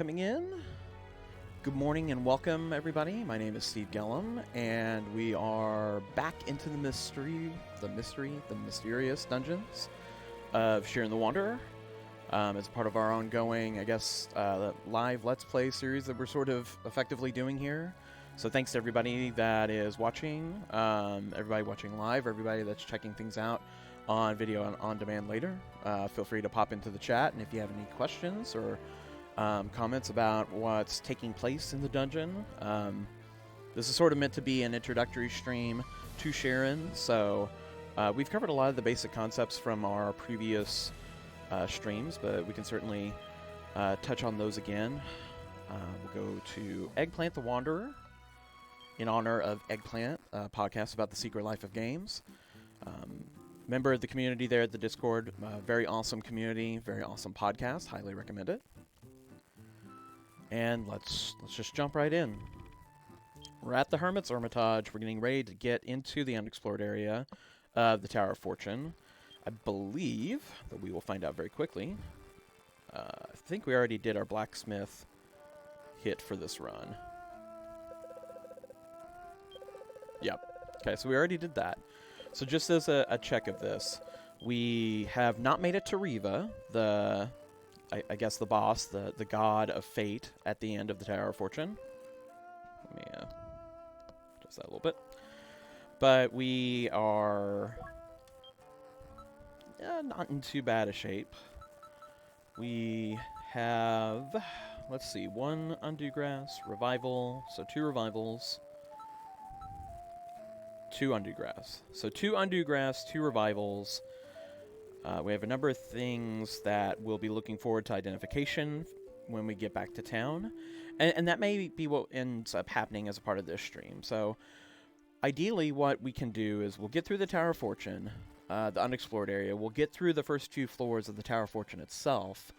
Coming in. Good morning and welcome, everybody. My name is Steve Gellum, and we are back into the mysterious dungeons of Sharing the Wanderer. As part of our ongoing, live Let's Play series that we're sort of effectively doing here. So thanks to everybody that is watching, everybody watching live, everybody that's checking things out on video and on demand later. Feel free to pop into the chat, and if you have any questions or comments about what's taking place in the dungeon. This is sort of meant to be an introductory stream to Sharon, so we've covered a lot of the basic concepts from our previous streams, but we can certainly touch on those again. We'll go to Eggplant the Wanderer in honor of Eggplant, a podcast about the secret life of games. Member of the community there at the Discord, very awesome community, very awesome podcast, highly recommend it. And let's just jump right in. We're at the Hermit's Hermitage. We're getting ready to get into the unexplored area of the Tower of Fortune. I believe that we will find out very quickly. I think we already did our blacksmith hit for this run. Yep. Okay, so we already did that. So just as a check of this, we have not made it to Riva, I guess the boss, the god of fate at the end of the Tower of Fortune. Let me adjust that a little bit. But we are not in too bad a shape. We have, let's see, 1 Undo Grass, Revival, so 2 Revivals, 2 Undo Grass. So 2 Undo Grass, 2 Revivals. We have a number of things that we'll be looking forward to identification when we get back to town. And that may be what ends up happening as a part of this stream. So ideally what we can do is we'll get through the Tower of Fortune, the unexplored area. We'll get through the first 2 floors of the Tower of Fortune itself.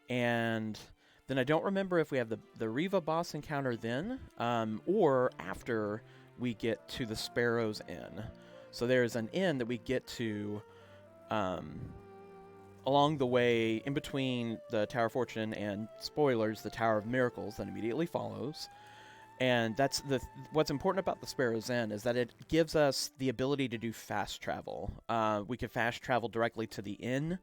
And then I don't remember if we have the Riva boss encounter then, or after we get to the Sparrow's Inn. So there's an inn that we get to along the way, in between the Tower of Fortune and, spoilers, the Tower of Miracles that immediately follows. And that's what's important about the Sparrow's Inn is that it gives us the ability to do fast travel. We can fast travel directly to the inn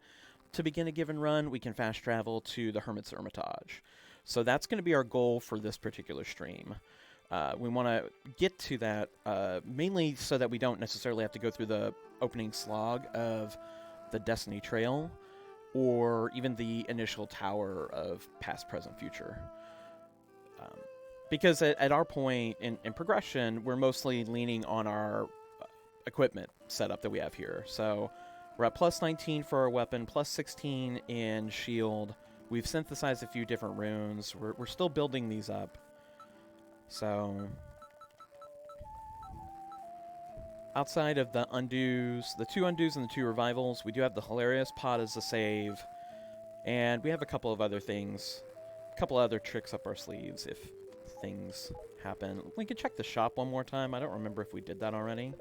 to begin a given run. We can fast travel to the Hermit's Hermitage. So that's going to be our goal for this particular stream. We want to get to that mainly so that we don't necessarily have to go through the opening slog of the Destiny Trail, or even the initial Tower of Past, Present, Future. Because at our point in progression, we're mostly leaning on our equipment setup that we have here. So we're at plus 19 for our weapon, plus 16 in shield. We've synthesized a few different runes. We're still building these up. So outside of the undos, the 2 undos and the 2 revivals, we do have the hilarious pot as a save, and we have a couple of other things, a couple other tricks up our sleeves if things happen. We can check the shop one more time. I don't remember if we did that already.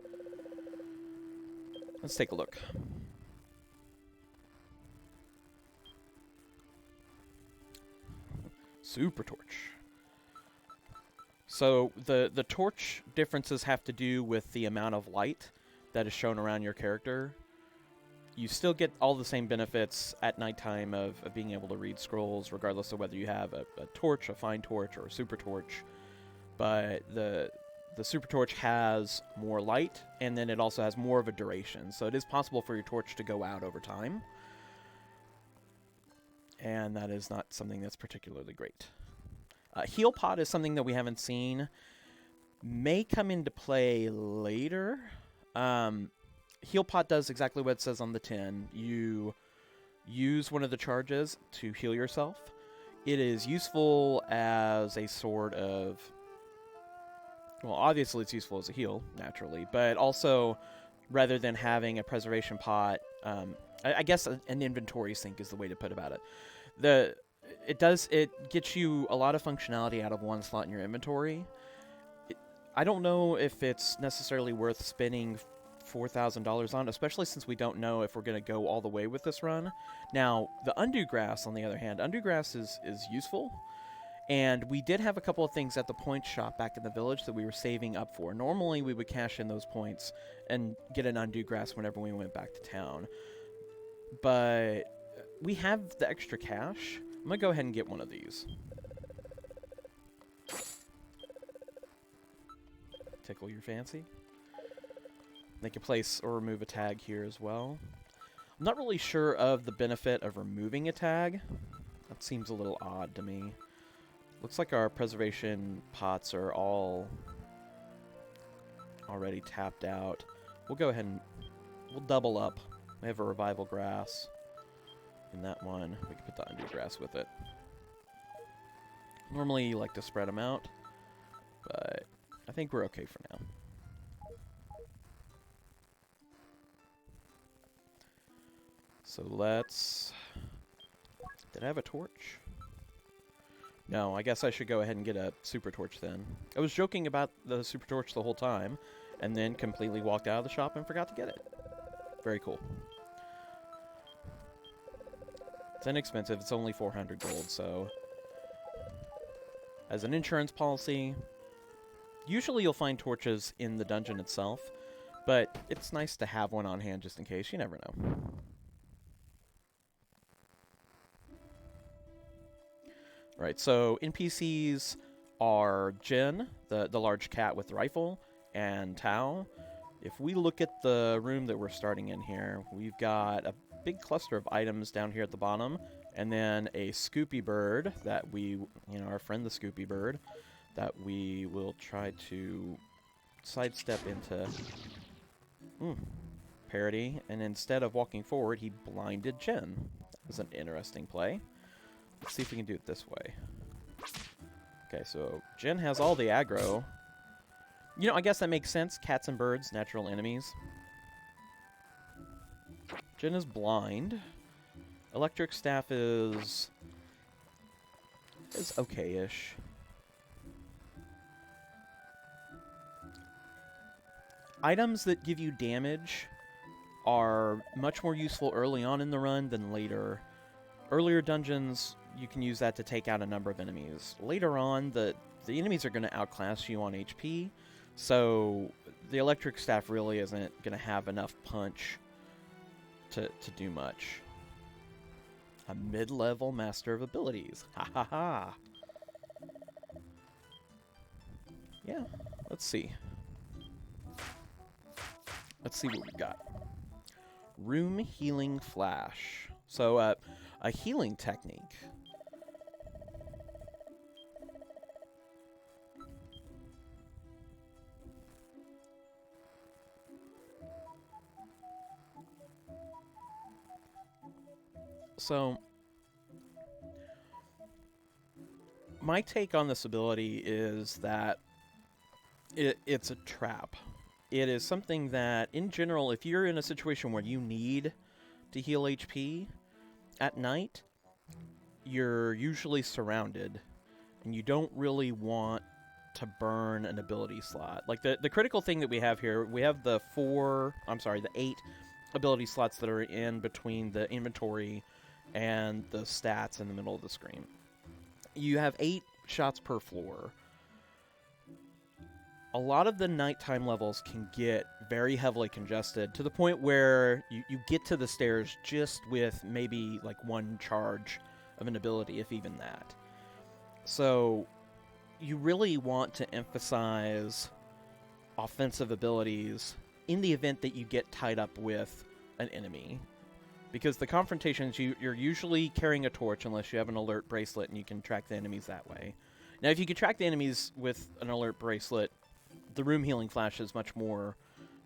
Let's take a look. Super torch. So the torch differences have to do with the amount of light that is shown around your character. You still get all the same benefits at nighttime of being able to read scrolls, regardless of whether you have a torch, a fine torch, or a super torch. But the super torch has more light, and then it also has more of a duration. So it is possible for your torch to go out over time. And that is not something that's particularly great. Heal pot is something that we haven't seen. May come into play later. Heal pot does exactly what it says on the tin. You use one of the charges to heal yourself. It is useful as a sort of... Well, obviously it's useful as a heal, naturally. But also, rather than having a preservation pot... I guess an inventory sink is the way to put about it. It gets you a lot of functionality out of one slot in your inventory. I don't know if it's necessarily worth spending $4,000 on, especially since we don't know if we're going to go all the way with this run. Now, the Undo Grass, on the other hand, Undo Grass is useful. And we did have a couple of things at the point shop back in the village that we were saving up for. Normally, we would cash in those points and get an undue grass whenever we went back to town. But we have the extra cash. I'm going to go ahead and get one of these. Tickle your fancy. They can place or remove a tag here as well. I'm not really sure of the benefit of removing a tag. That seems a little odd to me. Looks like our preservation pots are all already tapped out. We'll go ahead and we'll double up. We have a revival grass in that one. We can put the undue grass with it. Normally you like to spread them out, but I think we're okay for now. So let's... Did I have a torch? No, I guess I should go ahead and get a super torch then. I was joking about the super torch the whole time, and then completely walked out of the shop and forgot to get it. Very cool. It's inexpensive. It's only 400 gold, so... As an insurance policy, usually you'll find torches in the dungeon itself, but it's nice to have one on hand just in case. You never know. Right, so NPCs are Jin, the large cat with the rifle, and Tao. If we look at the room that we're starting in here, we've got a big cluster of items down here at the bottom, and then a Scoopy bird that we, our friend the Scoopy bird, that we will try to sidestep into parody, and instead of walking forward, he blinded Jin. That was an interesting play. Let's see if we can do it this way. Okay, so Jin has all the aggro. I guess that makes sense. Cats and birds, natural enemies. Jin is blind. Electric staff is okay-ish. Items that give you damage are much more useful early on in the run than later. Earlier dungeons, you can use that to take out a number of enemies. Later on, the enemies are going to outclass you on HP, so the electric staff really isn't going to have enough punch to do much. A mid-level master of abilities. Ha ha ha. Yeah, let's see. Let's see what we got. Room Healing Flash. So, a healing technique. So, my take on this ability is that it's a trap. It is something that, in general, if you're in a situation where you need to heal HP at night, you're usually surrounded, and you don't really want to burn an ability slot. Like, the critical thing that we have here, we have the 8 ability slots that are in between the inventory and the stats in the middle of the screen. You have 8 shots per floor. A lot of the nighttime levels can get very heavily congested to the point where you get to the stairs just with maybe like 1 charge of an ability, if even that. So you really want to emphasize offensive abilities in the event that you get tied up with an enemy. Because the confrontations, you're usually carrying a torch unless you have an alert bracelet and you can track the enemies that way. Now, if you can track the enemies with an alert bracelet, the room healing flash is much more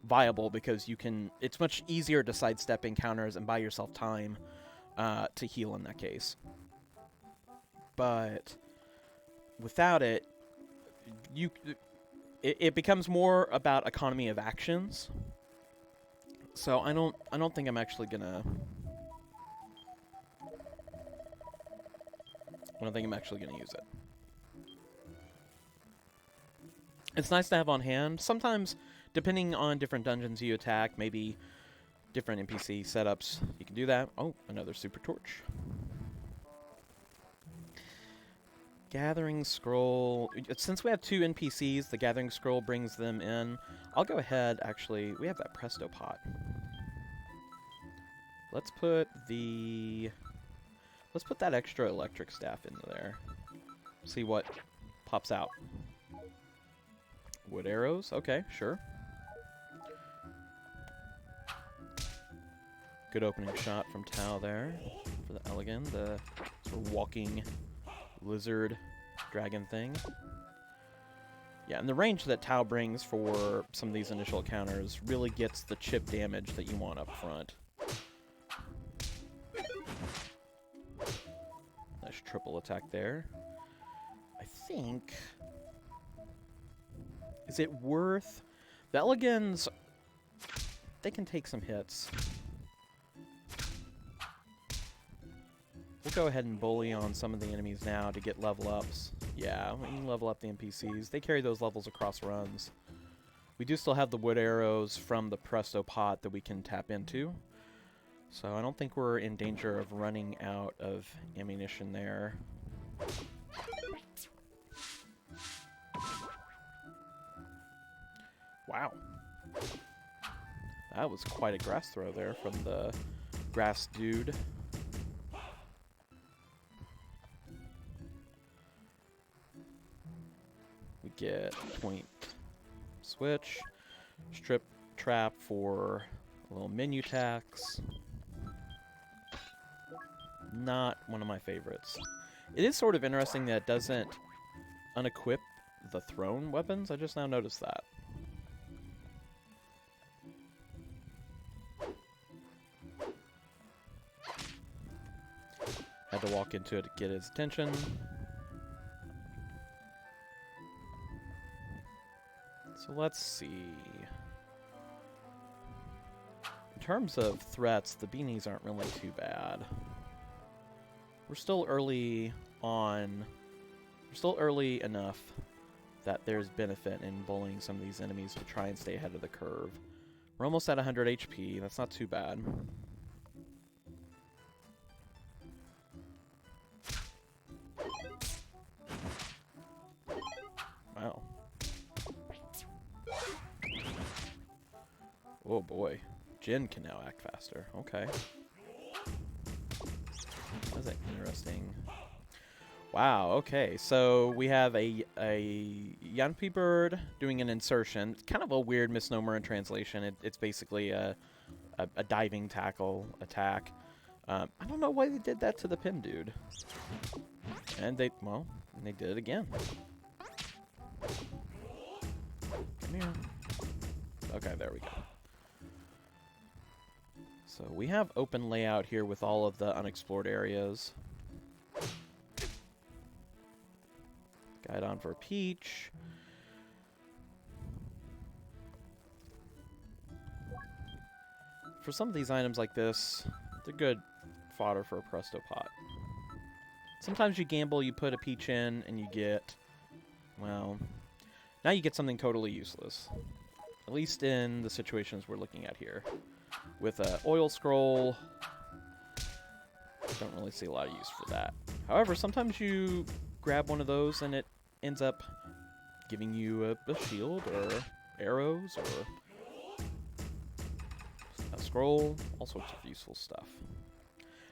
viable because it's much easier to sidestep encounters and buy yourself time to heal in that case. But without it, it becomes more about economy of actions. So I don't think I'm actually gonna use it. It's nice to have on hand. Sometimes, depending on different dungeons you attack, maybe different NPC setups, you can do that. Oh, another super torch. Gathering Scroll. Since we have 2 NPCs, the Gathering Scroll brings them in. I'll go ahead, actually. We have that Presto Pot. Let's put that extra electric staff into there. See what pops out. Wood arrows? Okay, sure. Good opening shot from Tau there for the Elegant, the sort of walking lizard dragon thing. Yeah, and the range that Tau brings for some of these initial encounters really gets the chip damage that you want up front. Nice triple attack there. I think... Is it worth... The Elegans, they can take some hits. We'll go ahead and bully on some of the enemies now to get level ups. Yeah, we can level up the NPCs. They carry those levels across runs. We do still have the wood arrows from the Presto Pot that we can tap into. So I don't think we're in danger of running out of ammunition there. Wow. That was quite a grass throw there from the grass dude. We get point switch, strip trap for a little menu tax. Not one of my favorites. It is sort of interesting that it doesn't unequip the thrown weapons. I just now noticed that. Had to walk into it to get his attention. So let's see. In terms of threats, the beanies aren't really too bad. We're still early on. We're still early enough that there's benefit in bullying some of these enemies to try and stay ahead of the curve. We're almost at 100 HP. That's not too bad. Wow. Oh boy. Jin can now act faster. Okay. That's interesting. Wow, okay. So we have a Yanpi bird doing an insertion. It's kind of a weird misnomer in translation. It's basically a diving tackle attack. I don't know why they did that to the Pim dude. And they did it again. Come here. Okay, there we go. So we have open layout here with all of the unexplored areas. Guide on for Peach. For some of these items like this, they're good fodder for a Presto Pot. Sometimes you gamble, you put a Peach in, and you get, well, now you get something totally useless. At least in the situations we're looking at here. With an oil scroll, don't really see a lot of use for that. However, sometimes you grab one of those and it ends up giving you a shield or arrows or a scroll, all sorts of useful stuff.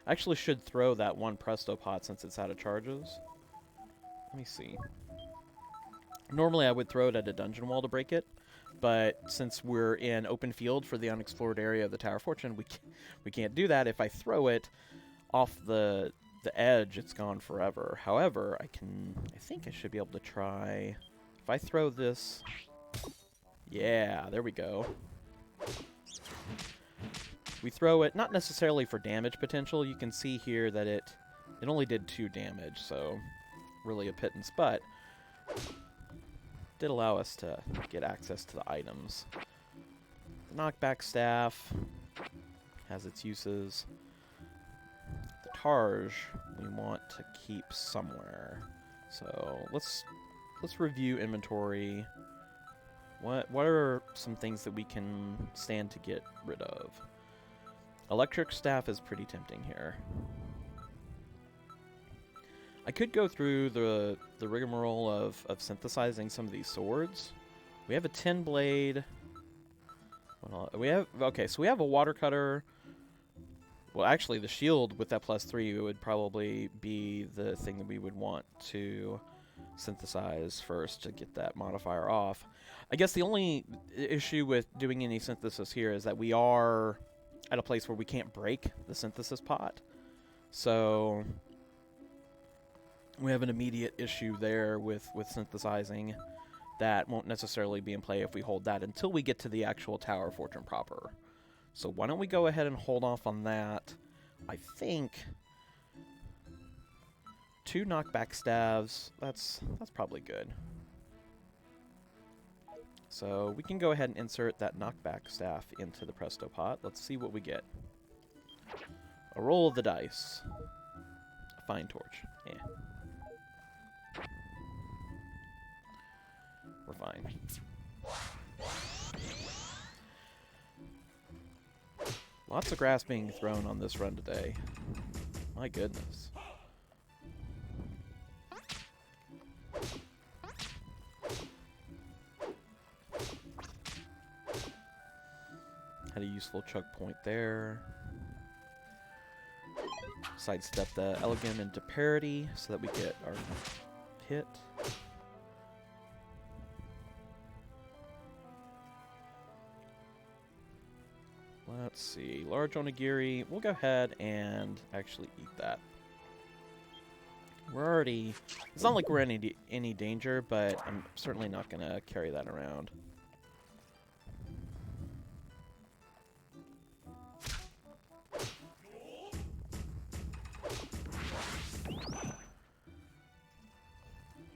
I actually should throw that one Presto Pot since it's out of charges. Let me see. Normally I would throw it at a dungeon wall to break it, but since we're in open field for the unexplored area of the Tower of Fortune, we can't do that. If I throw it off the edge, it's gone forever. However, I think I should be able to try. If I throw this, yeah, there we go. We throw it not necessarily for damage potential. You can see here that it only did 2 damage, so really a pittance, but did allow us to get access to the items. The knockback staff has its uses. The Targe we want to keep somewhere. So let's review inventory. What are some things that we can stand to get rid of? Electric staff is pretty tempting here. I could go through the rigmarole of synthesizing some of these swords. We have a 10 blade. We have okay, so we have a water cutter. Well, actually, the shield with that +3 would probably be the thing that we would want to synthesize first to get that modifier off. I guess the only issue with doing any synthesis here is that we are at a place where we can't break the synthesis pot. So we have an immediate issue there with synthesizing that won't necessarily be in play if we hold that until we get to the actual Tower of Fortune proper. So why don't we go ahead and hold off on that. I think 2 knockback staves, that's probably good. So we can go ahead and insert that knockback staff into the Presto pot. Let's see what we get. A roll of the dice. A fine torch. Yeah. We're fine. Lots of grass being thrown on this run today. My goodness. Had a useful choke point there. Sidestep the elegant into parity so that we get our hit. Let's see. Large onigiri. We'll go ahead and actually eat that. We're already... It's not like we're in any danger, but I'm certainly not going to carry that around.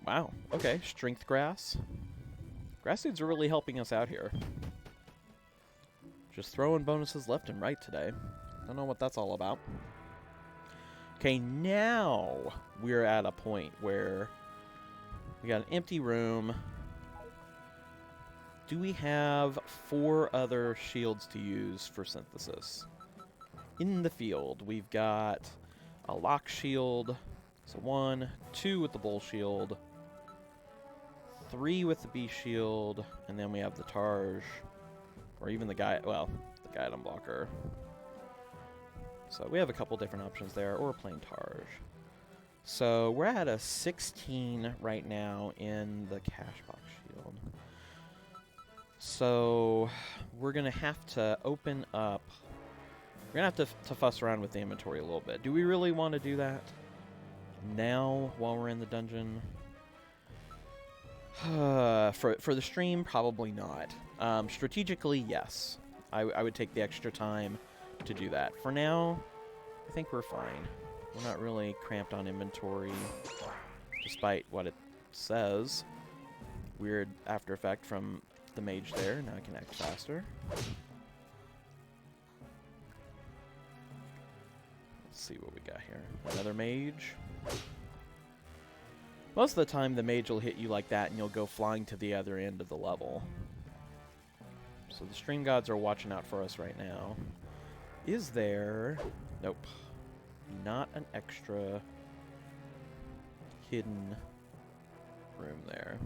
Wow. Okay. Strength grass. Grass seeds are really helping us out here. Just throwing bonuses left and right today. Don't know what that's all about. Okay, now we're at a point where we got an empty room. Do we have 4 other shields to use for synthesis? In the field, we've got a lock shield. So 1, 2 with the bull shield, 3 with the bee shield, and then we have the Targe. Or even the guy, well, the Guidon blocker. So we have a couple different options there, or a plain Targe. So we're at a 16 right now in the cash box shield. So we're going to have to open up. We're going to have to fuss around with the inventory a little bit. Do we really want to do that now while we're in the dungeon? For the stream, probably not. Strategically, yes. I would take the extra time to do that. For now, I think we're fine. We're not really cramped on inventory, despite what it says. Weird after effect from the mage there. Now I can act faster. Let's see what we got here. Another mage. Most of the time, the mage will hit you like that, and you'll go flying to the other end of the level. So the stream gods are watching out for us right now. Is there... Nope. Not an extra hidden room there.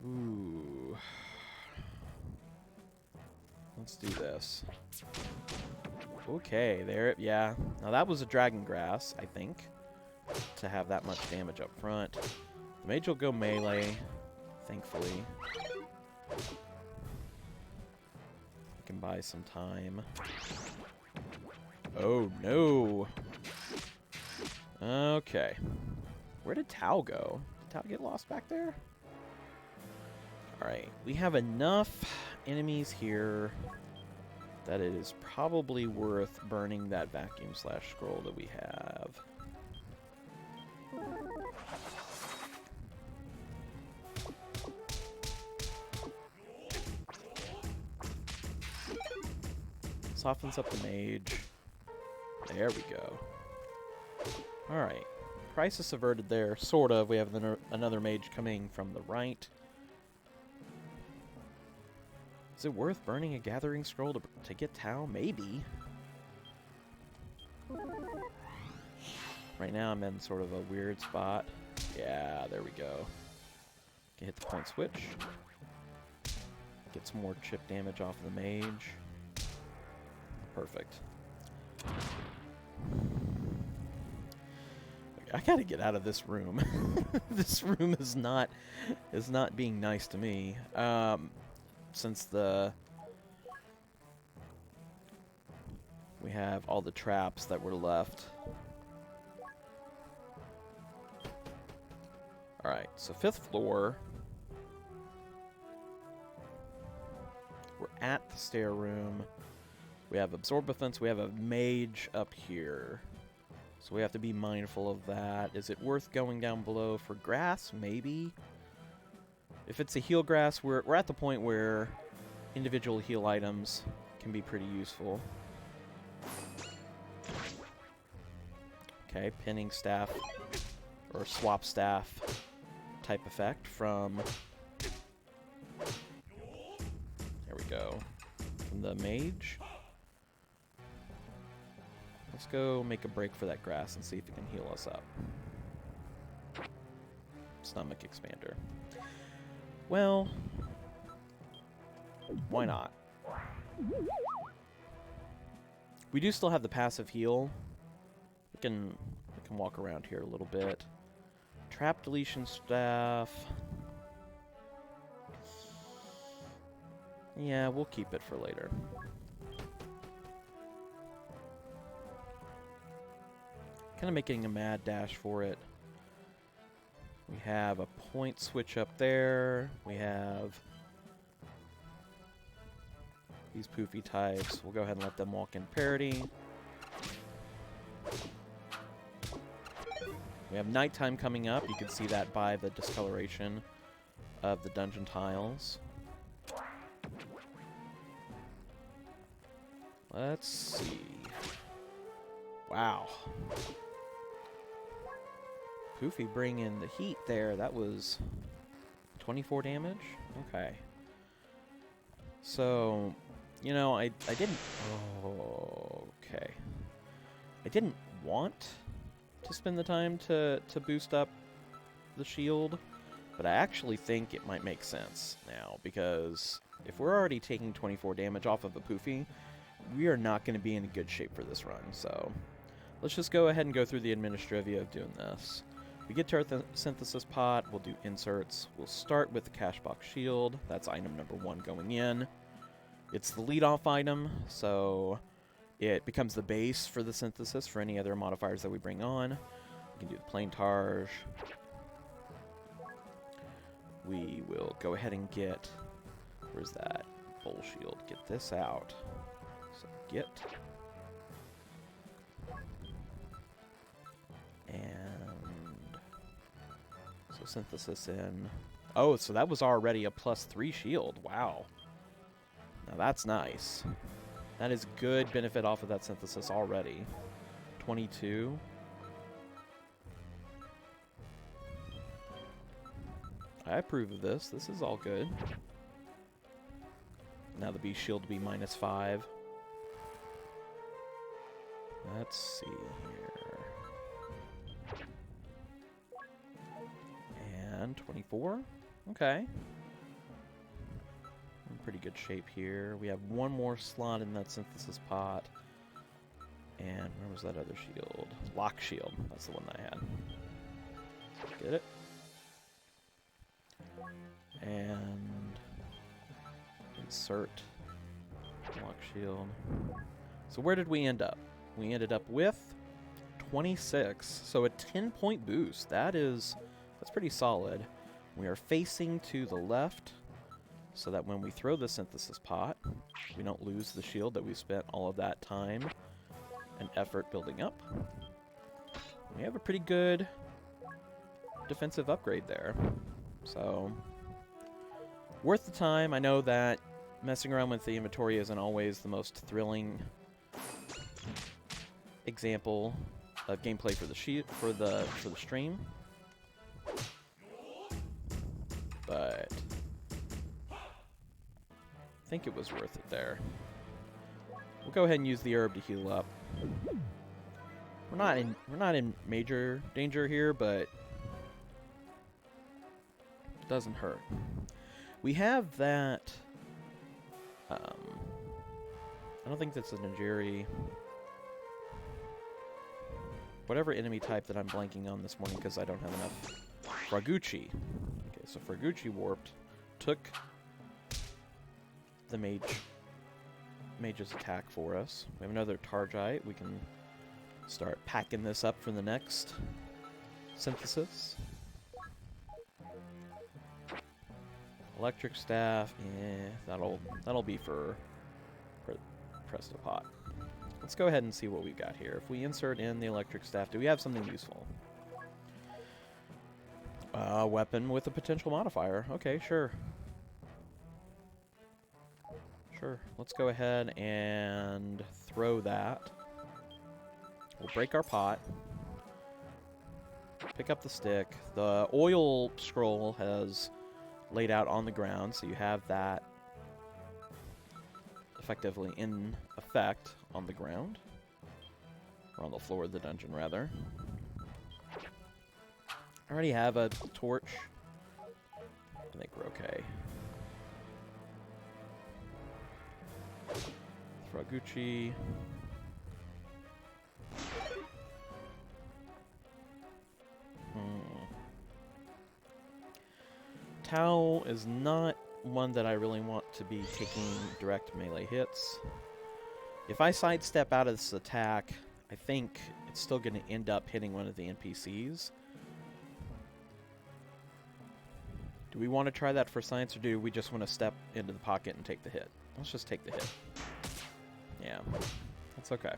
Ooh. Let's do this. Okay, there, yeah. Now that was a dragon grass, I think, to have that much damage up front. The mage will go melee, thankfully. We can buy some time. Oh, no. Okay. Where did Tao go? Did Tao get lost back there? Alright, we have enough enemies here that it is probably worth burning that vacuum slash scroll that we have. Softens up the mage. There we go. Alright. Crisis averted there, sort of. We have another mage coming from the right. Is it worth burning a gathering scroll to get Tau? Maybe. Right now I'm in sort of a weird spot. Yeah, there we go. Can hit the point switch. Get some more chip damage off of the mage. Perfect. I gotta get out of this room. This room is not being nice to me. Since we have all the traps that were left. Alright, so 5th floor. We're at the stair room. We have Absorb Offense. We have a mage up here. So we have to be mindful of that. Is it worth going down below for grass? Maybe. If it's a heal grass, we're at the point where individual heal items can be pretty useful. Okay, pinning staff or swap staff type effect from... There we go. From the mage. Let's go make a break for that grass and see if it can heal us up. Stomach expander. Well, why not? We do still have the passive heal. We can walk around here a little bit. Trap deletion staff. Yeah, we'll keep it for later. Kind of making a mad dash for it. We have a point switch up there. We have these poofy types. We'll go ahead and let them walk in parity. We have nighttime coming up. You can see that by the discoloration of the dungeon tiles. Let's see. Wow. Poofy bringing the heat there. That was 24 damage? Okay. So, you know, I didn't... Oh, okay. I didn't want to spend the time to boost up the shield, but I actually think it might make sense now, because if we're already taking 24 damage off of a Poofy, we are not going to be in good shape for this run, so let's just go ahead and go through the administrivia of doing this. We get to our synthesis pot, we'll do inserts. We'll start with the cash box shield. That's item number 1 going in. It's the lead-off item, so it becomes the base for the synthesis for any other modifiers that we bring on. We can do the plain Targe. We will go ahead and get... Where's that? Bowl shield. Get this out. So get... So synthesis in. Oh, so that was already a +3 shield. Wow. Now that's nice. That is good benefit off of that synthesis already. 22. I approve of this. This is all good. Now the beast shield to be -5. Let's see here. And 24. Okay. In pretty good shape here. We have one more slot in that synthesis pot. And where was that other shield? Lock shield. That's the one that I had. Get it? And insert lock shield. So where did we end up? We ended up with 26. So a 10-point boost. That's pretty solid. We are facing to the left so that when we throw the synthesis pot, we don't lose the shield that we spent all of that time and effort building up. We have a pretty good defensive upgrade there. So, worth the time. I know that messing around with the inventory isn't always the most thrilling example of gameplay for the stream. But I think it was worth it there. We'll go ahead and use the herb to heal up. we're not in major danger here, but it doesn't hurt. We have that. I don't think that's a Nigiri. Whatever enemy type that I'm blanking on this morning because I don't have enough. Fraguchi. Okay, so Fraguchi warped, took the mage's attack for us. We have another Targite. We can start packing this up for the next synthesis. Electric staff, that'll be for Prestopot. Let's go ahead and see what we've got here. If we insert in the electric staff, do we have something useful? Weapon with a potential modifier. Okay, sure. Sure. Let's go ahead and throw that. We'll break our pot. Pick up the stick. The oil scroll has laid out on the ground, so you have that effectively in effect on the ground. Or on the floor of the dungeon, rather. I already have a torch. I think we're okay. Fraguchi. Tau is not one that I really want to be taking direct melee hits. If I sidestep out of this attack, I think it's still going to end up hitting one of the NPCs. Do we want to try that for science, or do we just want to step into the pocket and take the hit? Let's just take the hit. Yeah, that's okay.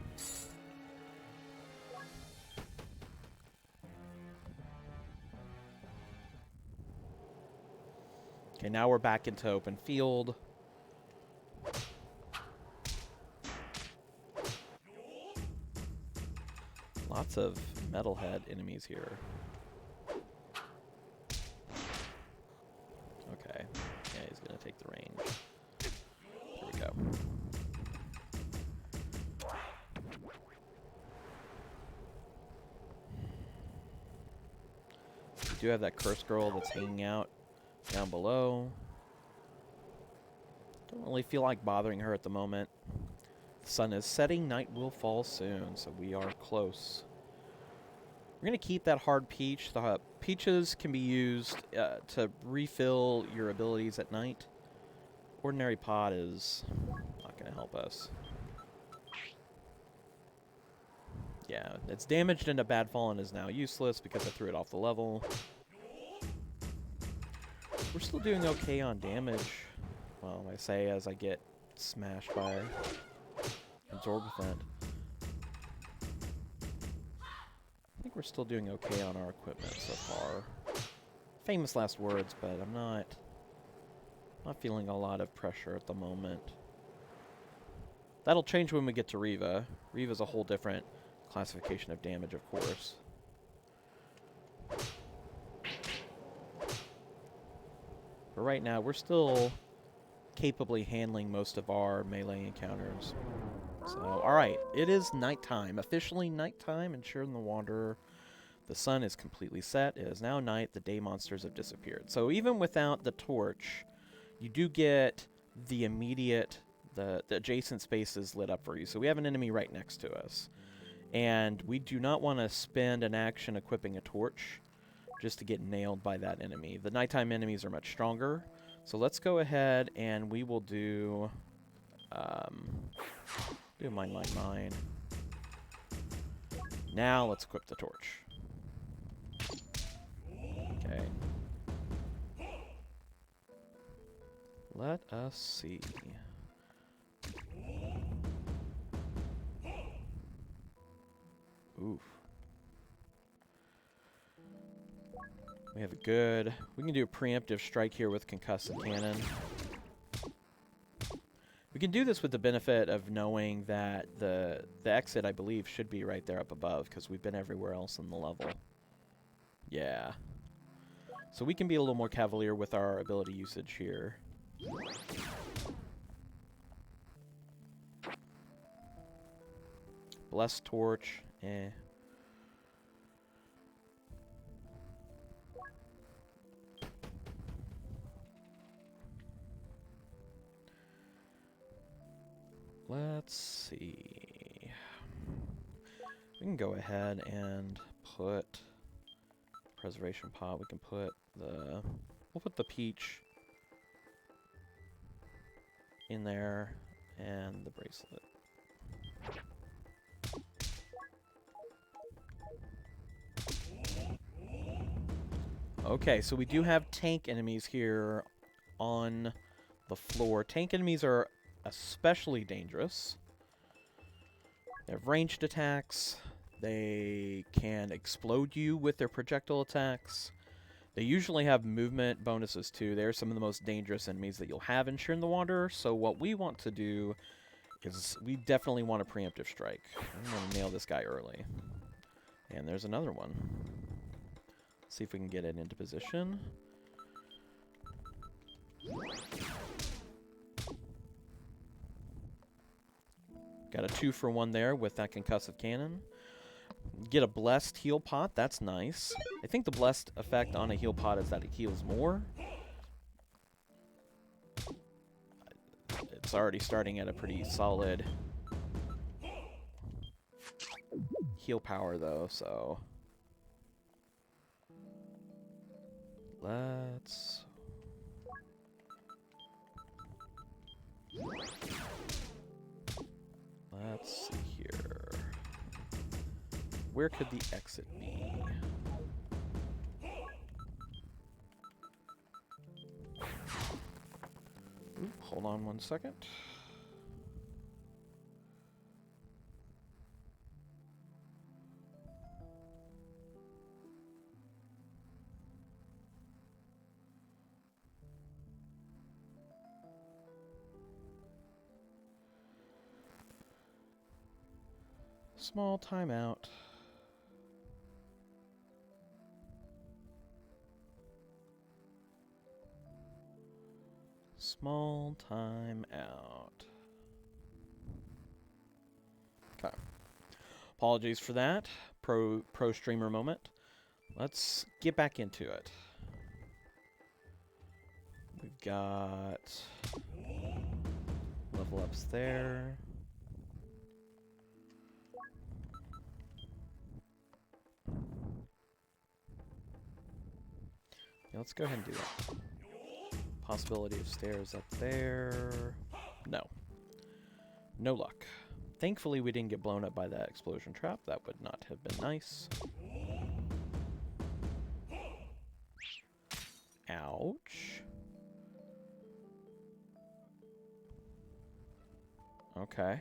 Okay, now we're back into open field. Lots of metalhead enemies here. Okay, yeah, he's gonna take the range. Here we go. We do have that curse girl that's hanging out down below. Don't really feel like bothering her at the moment. The sun is setting, night will fall soon, so we are close. We're going to keep that hard peach. The peaches can be used to refill your abilities at night. Ordinary pot is not going to help us. Yeah, it's damaged into Bad Fallen is now useless because I threw it off the level. We're still doing okay on damage. Well, I say as I get smashed by Absorbent. I think we're still doing okay on our equipment so far. Famous last words, but I'm not feeling a lot of pressure at the moment. That'll change when we get to Riva. Riva's a whole different classification of damage, of course. But right now, we're still capably handling most of our melee encounters. So, alright, it is nighttime. Officially nighttime in Sharing the Wanderer. The sun is completely set. It is now night. The day monsters have disappeared. So even without the torch, you do get the immediate, the adjacent spaces lit up for you. So we have an enemy right next to us. And we do not want to spend an action equipping a torch just to get nailed by that enemy. The nighttime enemies are much stronger. So let's go ahead and we will do mine. Now let's equip the torch. Okay. Let us see. Oof. We have a good... We can do a preemptive strike here with concussive cannon. We can do this with the benefit of knowing that the exit, I believe, should be right there up above, because we've been everywhere else in the level. Yeah. So we can be a little more cavalier with our ability usage here. Blessed Torch. Let's see. We can go ahead and put preservation pot. We can put the... We'll put the peach in there and the bracelet. Okay, so we do have tank enemies here on the floor. Tank enemies are especially dangerous. They have ranged attacks. They can explode you with their projectile attacks. They usually have movement bonuses too. They're some of the most dangerous enemies that you'll have in Sheer in the Wanderer. So what we want to do is we definitely want a preemptive strike. I'm going to nail this guy early. And there's another one. See if we can get it into position. Got a 2-for-1 there with that concussive cannon. Get a blessed heal pot. That's nice. I think the blessed effect on a heal pot is that it heals more. It's already starting at a pretty solid heal power though, so... Let's see here. Where could the exit be? Ooh, hold on one second. Small timeout. Small time out. Okay. Apologies for that. Pro streamer moment. Let's get back into it. We've got level ups there. Yeah, let's go ahead and do that. Possibility of stairs up there. No. No luck. Thankfully, we didn't get blown up by that explosion trap. That would not have been nice. Ouch. Okay.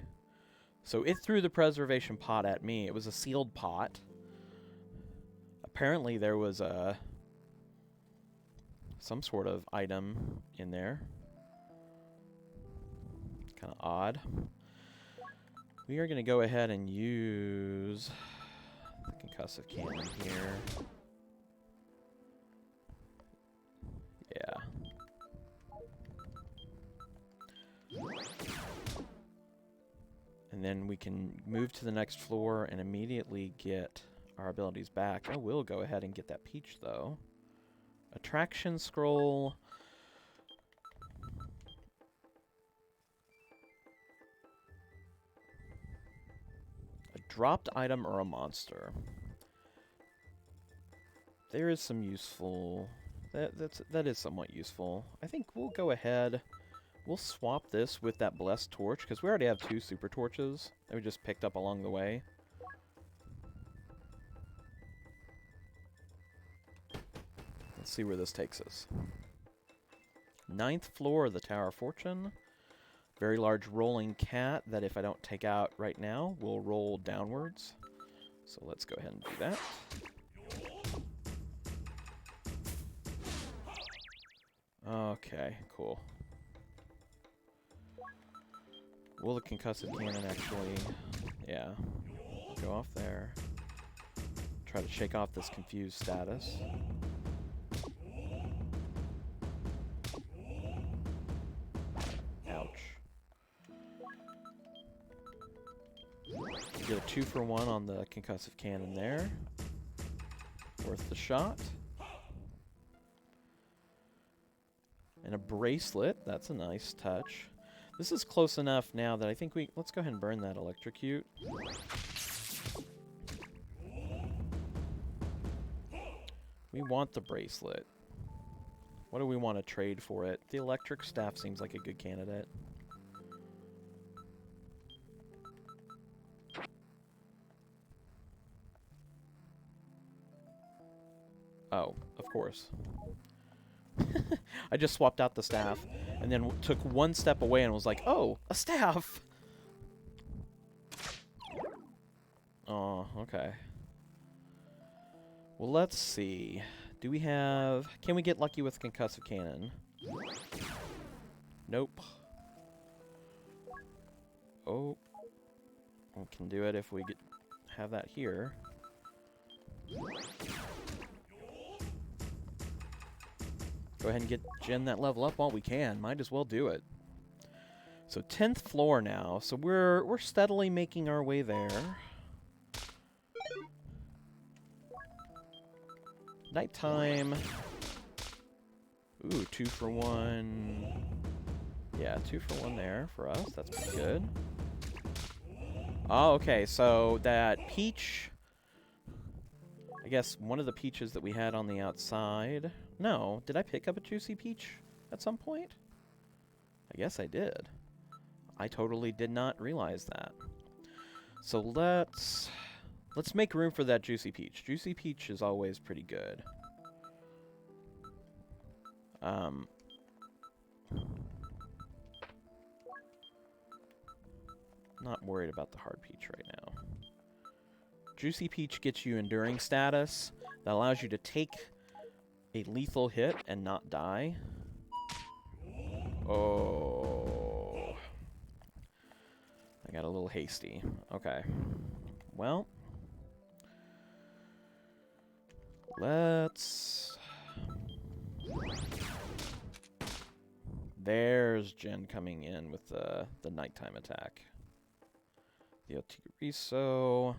So it threw the preservation pot at me. It was a sealed pot. Apparently, there was some sort of item in there. Kind of odd. We are going to go ahead and use the concussive cannon here. Yeah. And then we can move to the next floor and immediately get our abilities back. I will go ahead and get that peach, though. Attraction scroll. A dropped item or a monster. There is some useful... That is somewhat useful. I think we'll go ahead... We'll swap this with that blessed torch, because we already have 2 super torches that we just picked up along the way. Let's see where this takes us. 9th floor of the Tower of Fortune. Very large rolling cat that if I don't take out right now, will roll downwards. So let's go ahead and do that. Okay, cool. Will the concussive cannon actually... Yeah. Go off there. Try to shake off this confused status. Ouch. Get a 2-for-1 on the concussive cannon there. Worth the shot. And a bracelet. That's a nice touch. This is close enough now that I think let's go ahead and burn that electrocute. We want the bracelet. What do we want to trade for it? The electric staff seems like a good candidate. Oh, of course. I just swapped out the staff and then took one step away and was like, oh, a staff! Oh, okay. Well, let's see. Do we have... Can we get lucky with concussive cannon? Nope. Oh. We can do it if we have that here. Go ahead and get Jen that level up while we can. Might as well do it. So 10th floor now. So we're steadily making our way there. Nighttime. Ooh, 2 for 1. Yeah, 2 for 1 there for us. That's pretty good. Oh, okay. So that peach... I guess one of the peaches that we had on the outside... No, did I pick up a juicy peach at some point? I guess I did. I totally did not realize that. So let's make room for that juicy peach. Juicy peach is always pretty good. Not worried about the hard peach right now. Juicy peach gets you enduring status. That allows you to take a lethal hit and not die. Oh. I got a little hasty. Okay. Well. Let's... There's Jen coming in with the nighttime attack. The Otigriso.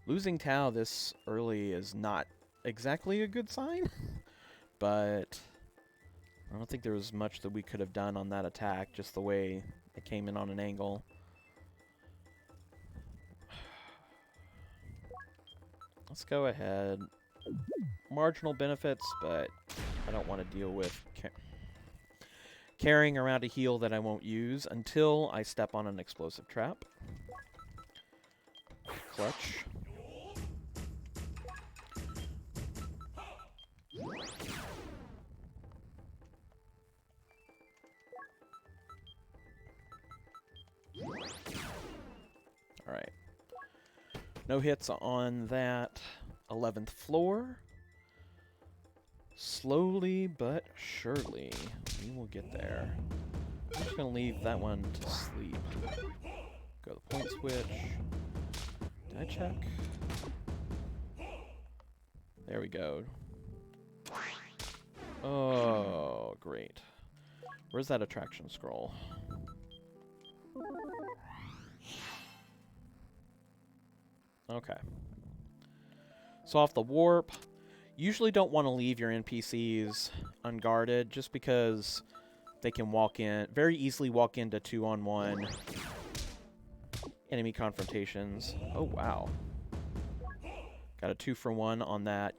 Losing Tau this early is not exactly a good sign, but I don't think there was much that we could have done on that attack, just the way it came in on an angle. Let's go ahead. Marginal benefits, but I don't want to deal with carrying around a heal that I won't use until I step on an explosive trap. Clutch. Alright. No hits on that 11th floor. Slowly but surely, we will get there. I'm just going to leave that one to sleep. Go to the point switch. Did I check? There we go. Oh, great. Where's that attraction scroll? Okay. So off the warp. Usually don't want to leave your NPCs unguarded just because they can very easily walk into 2-on-1 enemy confrontations. Oh, wow. Got a 2 for 1 on that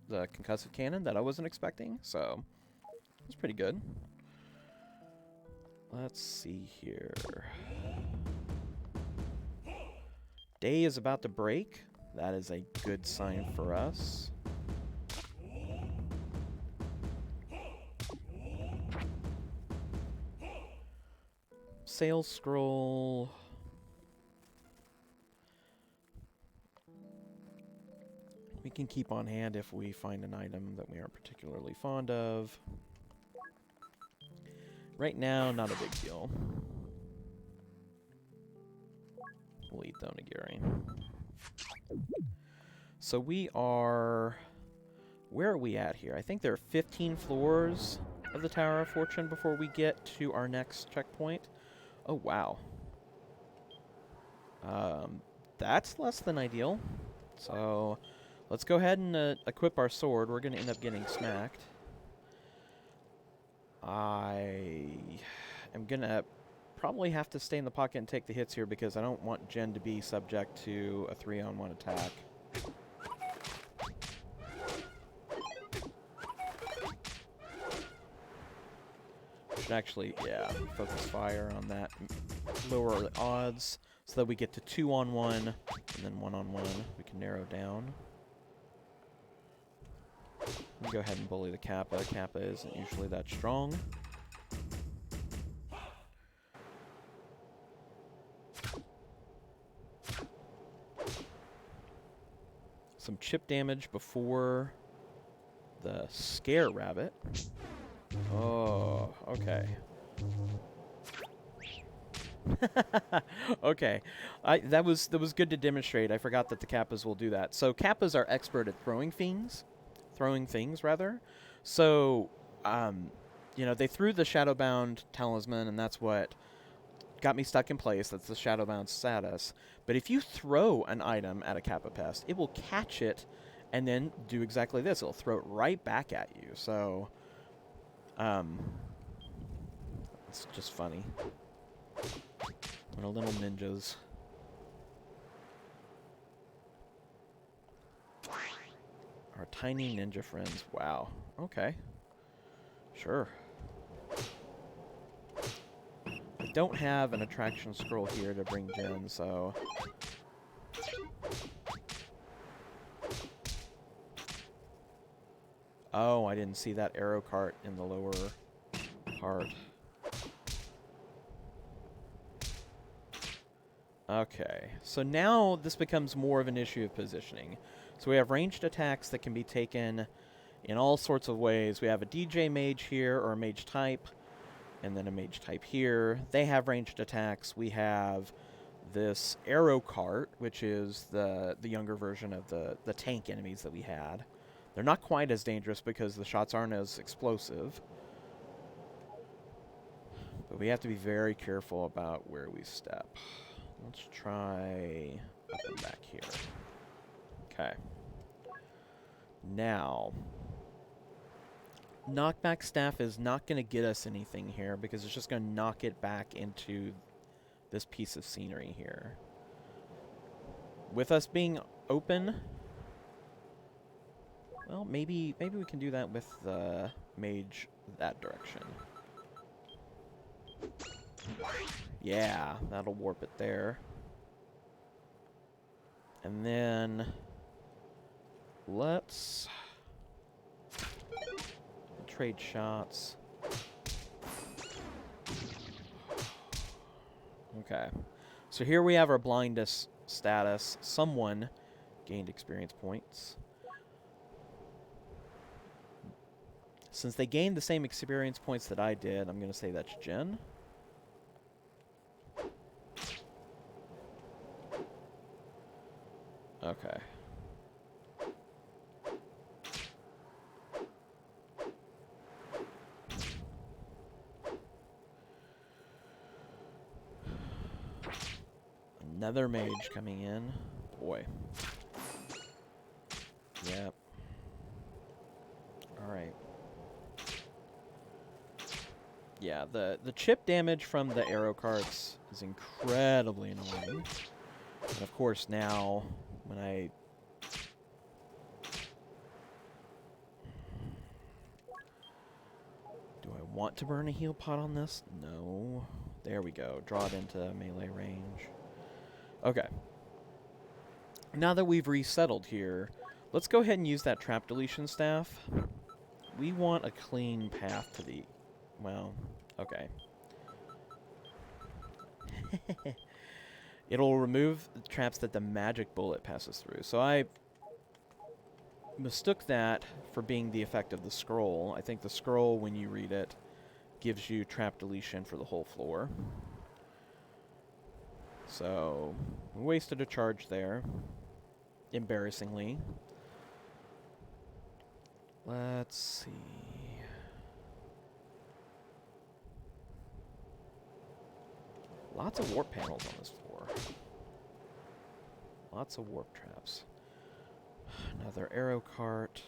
the concussive cannon that I wasn't expecting, so that's pretty good. Let's see here. Day is about to break. That is a good sign for us. Sales scroll. We can keep on hand if we find an item that we aren't particularly fond of. Right now, not a big deal. We'll eat the onigiri. So we are... Where are we at here? I think there are 15 floors of the Tower of Fortune before we get to our next checkpoint. Oh, wow. That's less than ideal. So let's go ahead and equip our sword. We're going to end up getting smacked. I am going to probably have to stay in the pocket and take the hits here because I don't want Jen to be subject to a 3-on-1 attack. Should actually, yeah, focus fire on that, lower the odds so that we get to 2-on-1 and then 1-on-1 we can narrow down. We'll go ahead and bully the Kappa. Kappa isn't usually that strong. Some chip damage before the scare rabbit. Oh, okay. Okay, that was good to demonstrate. I forgot that the Kappas will do that. So Kappas are expert at throwing things rather. So, you know, they threw the Shadowbound Talisman, and that's what got me stuck in place. That's the Shadowbound status. But if you throw an item at a Kappa Pest, it will catch it and then do exactly this. It'll throw it right back at you. So, it's just funny. Our little ninjas. Our tiny ninja friends. Wow. Okay. Sure. I don't have an attraction scroll here to bring Jen, so... Oh, I didn't see that arrow cart in the lower part. Okay, so now this becomes more of an issue of positioning. So we have ranged attacks that can be taken in all sorts of ways. We have a DJ mage here, or a mage type, and then a mage type here. They have ranged attacks. We have this arrow cart, which is the younger version of the tank enemies that we had. They're not quite as dangerous because the shots aren't as explosive. But we have to be very careful about where we step. Let's try up and back here. Okay. Now, knockback staff is not going to get us anything here because it's just going to knock it back into this piece of scenery here. With us being open, well, maybe we can do that with the mage that direction. Yeah, that'll warp it there. And then let's trade shots. Okay. So here we have our blindness status. Someone gained experience points. Since they gained the same experience points that I did, I'm going to say that's Jen. Okay. Another mage coming in. Boy. Yep. Alright. Yeah, the chip damage from the arrow carts is incredibly annoying. And of course now, when I... Do I want to burn a heal pot on this? No. There we go. Draw it into melee range. Okay. Now that we've resettled here, let's go ahead and use that trap deletion staff. We want a clean path to the... Well, okay. It'll remove the traps that the magic bullet passes through. So I mistook that for being the effect of the scroll. I think the scroll, when you read it, gives you trap deletion for the whole floor. So, we wasted a charge there. Embarrassingly. Let's see. Lots of warp panels on this floor. Lots of warp traps. Another arrow cart.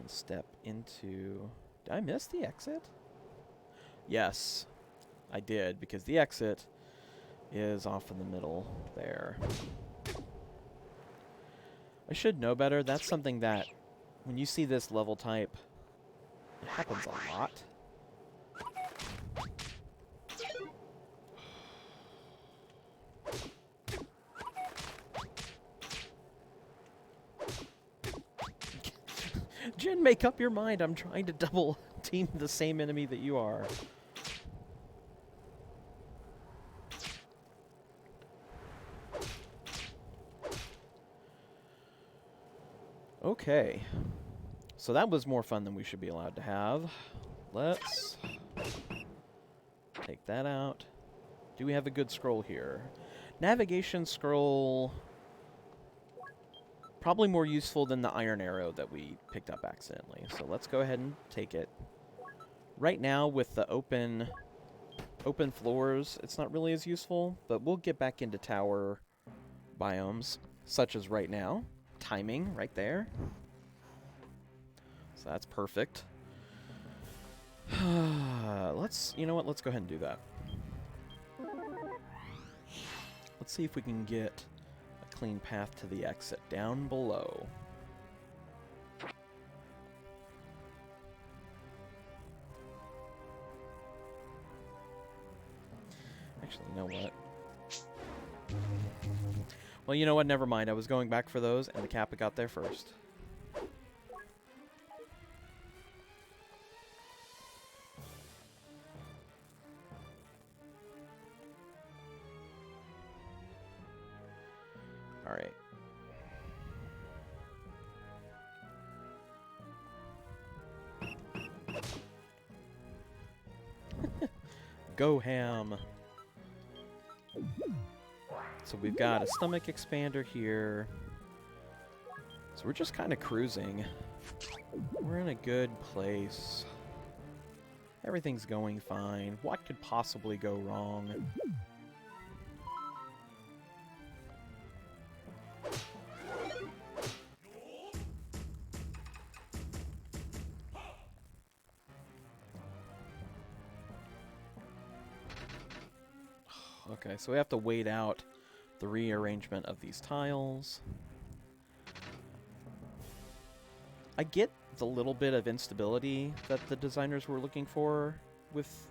step into... Did I miss the exit? Yes, I did, because the exit is off in the middle there. I should know better. That's something that, when you see this level type, it happens a lot. Jin, make up your mind. I'm trying to double team the same enemy that you are. Okay. So that was more fun than we should be allowed to have. Let's take that out. Do we have a good scroll here? Navigation scroll... Probably more useful than the iron arrow that we picked up accidentally. So let's go ahead and take it. Right now, with the open floors, it's not really as useful, but we'll get back into tower biomes, such as right now. Timing, right there. So that's perfect. You know what, let's go ahead and do that. Let's see if we can get a clean path to the exit down below. Actually, you know what? Well, you know what? Never mind. I was going back for those, and the Kappa got there first. All right. Go ham. So we've got a stomach expander here. So we're just kind of cruising. We're in a good place. Everything's going fine. What could possibly go wrong? Okay, so we have to wait out the rearrangement of these tiles. I get the little bit of instability that the designers were looking for with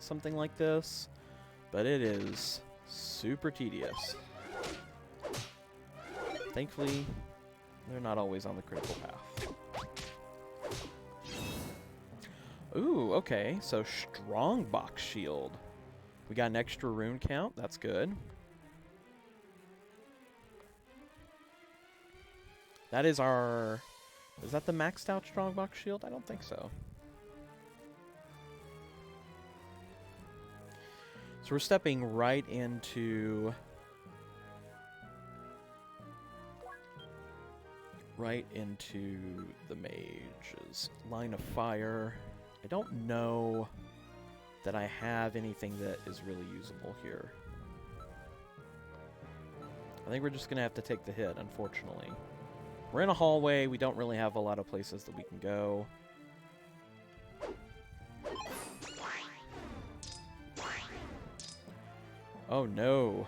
something like this, but it is super tedious. Thankfully, they're not always on the critical path. Ooh, okay, so strong box shield. We got an extra rune count, that's good. That is our... Is that the maxed out strongbox shield? I don't think so. So we're stepping right into... the mage's line of fire. I don't know that I have anything that is really usable here. I think we're just going to have to take the hit, unfortunately. We're in a hallway. We don't really have a lot of places that we can go. Oh, no.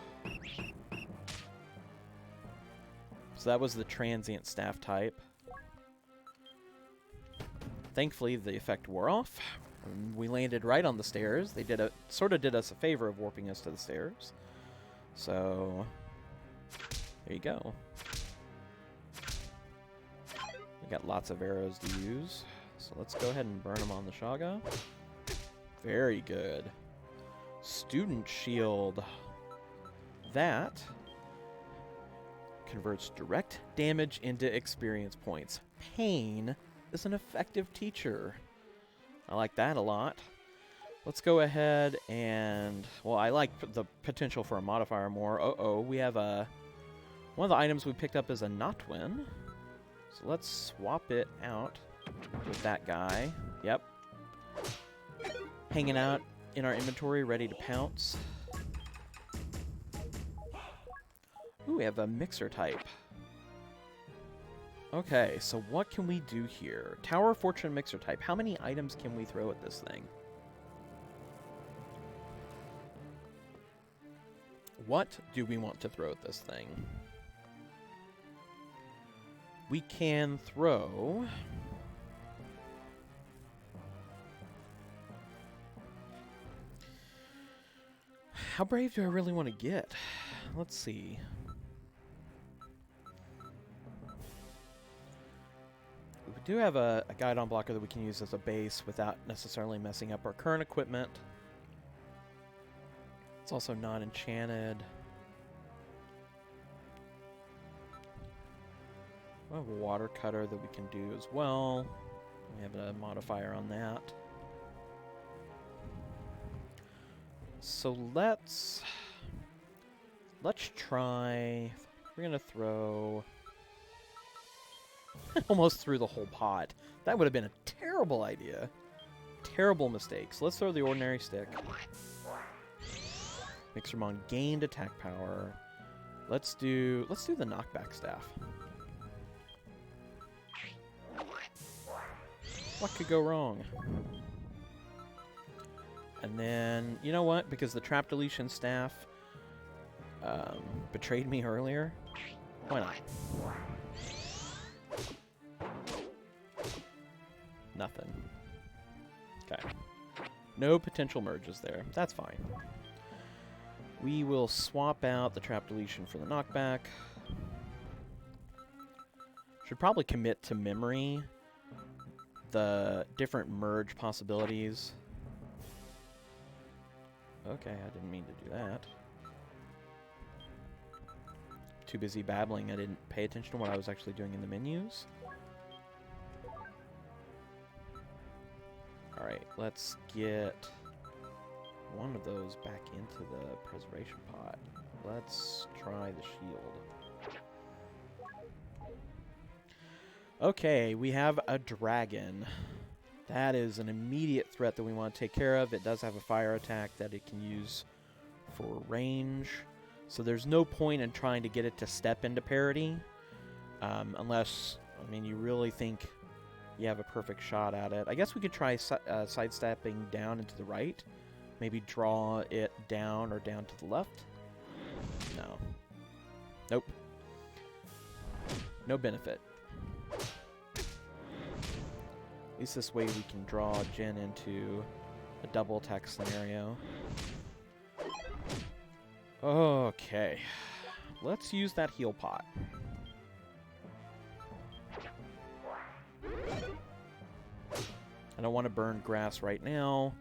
So that was the transient staff type. Thankfully, the effect wore off. We landed right on the stairs. They sort of did us a favor of warping us to the stairs. So, there you go. We got lots of arrows to use. So let's go ahead and burn them on the Shaga. Very good. Student shield. That converts direct damage into experience points. Pain is an effective teacher. I like that a lot. Let's go ahead and... Well, I like the potential for a modifier more. Uh-oh, we have a... One of the items we picked up is a Notwin. So let's swap it out with that guy. Yep. Hanging out in our inventory, ready to pounce. Ooh, we have a mixer type. Okay, so what can we do here? Tower of Fortune mixer type. How many items can we throw at this thing? What do we want to throw at this thing? We can throw... How brave do I really want to get? Let's see. We do have a guidon blocker that we can use as a base without necessarily messing up our current equipment. It's also not enchanted. We have a water cutter that we can do as well. We have a modifier on that. So let's try. We're gonna throw. Almost threw the whole pot. That would have been a terrible idea. Terrible mistake. So let's throw the ordinary stick. Mixermon gained attack power. Let's do the knockback staff. What could go wrong? And then, you know what? Because the trap deletion staff betrayed me earlier, why not? Nothing. Okay. No potential merges there. That's fine. We will swap out the trap deletion for the knockback. Should probably commit to memory the different merge possibilities. Okay, I didn't mean to do that. Too busy babbling, I didn't pay attention to what I was actually doing in the menus. Alright, let's get one of those back into the preservation pot. Let's try the shield. Okay, we have a dragon. That is an immediate threat that we want to take care of. It does have a fire attack that it can use for range. So there's no point in trying to get it to step into parity. Unless, I mean, you really think you have a perfect shot at it. I guess we could try sidestepping down and to the right. Maybe draw it down or down to the left. No. Nope. No benefit. At least this way we can draw Jin into a double attack scenario. Okay. Let's use that heal pot. I don't want to burn grass right now.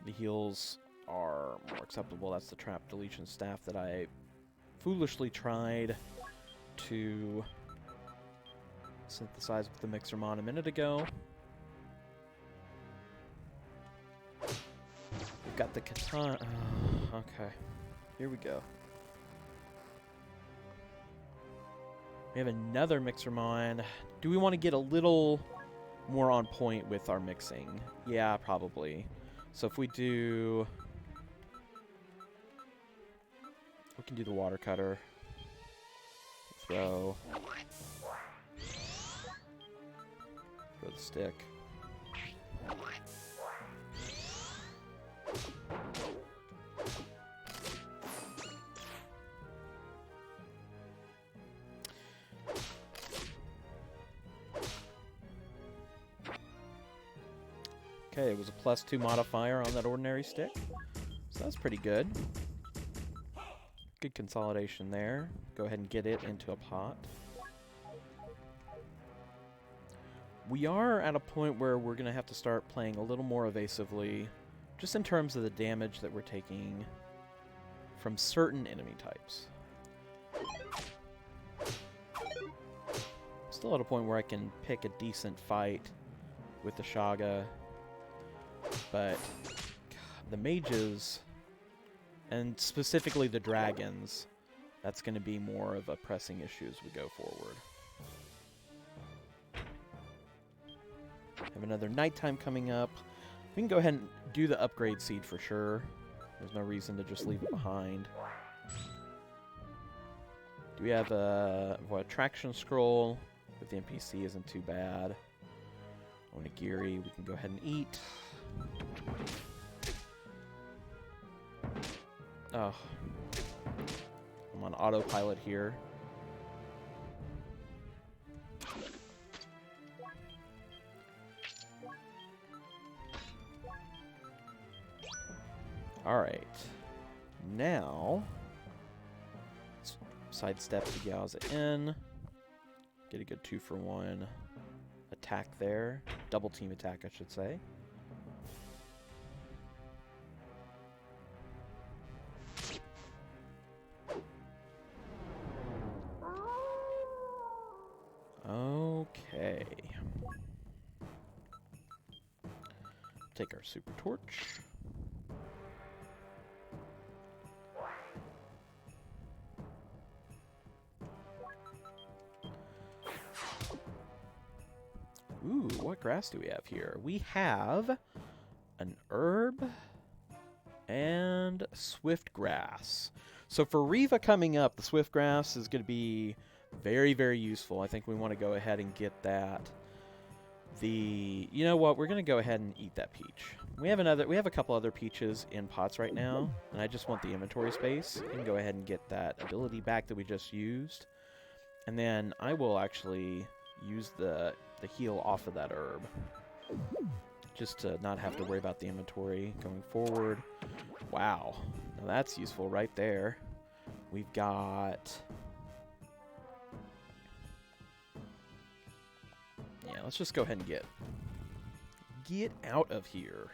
The heals are more acceptable. That's the trap deletion staff that I foolishly tried to synthesize with the Mixermon a minute ago. We've got the katana. Okay. Here we go. We have another Mixermon. Do we want to get a little more on point with our mixing? Yeah, probably. So if we do... We can do the water cutter. Throw. Throw the stick. Okay, it was a +2 modifier on that ordinary stick. So that's pretty good. Good consolidation there. Go ahead and get it into a pot. We are at a point where we're going to have to start playing a little more evasively, just in terms of the damage that we're taking from certain enemy types. Still at a point where I can pick a decent fight with the Shaga. But God, the mages, and specifically the dragons, that's going to be more of a pressing issue as we go forward. Have another nighttime coming up. We can go ahead and do the upgrade seed for sure. There's no reason to just leave it behind. Do we have a traction scroll? with the NPC isn't too bad. Onigiri, we can go ahead and eat. Oh. I'm on autopilot here. Alright. Now, let's sidestep the Gyaza in. Get a good 2-for-1 attack there. Double team attack, I should say. Okay. Take our super torch. Ooh, what grass do we have here? We have an herb and swift grass. So for Riva coming up, the swift grass is going to be very, very useful. I think we want to go ahead and get that. You know what? We're going to go ahead and eat that peach. We have a couple other peaches in pots right now, and I just want the inventory space. We can go ahead and get that ability back that we just used. And then I will actually use the heal off of that herb, just to not have to worry about the inventory going forward. Wow, now that's useful right there. We've got... Yeah, let's just go ahead and get out of here.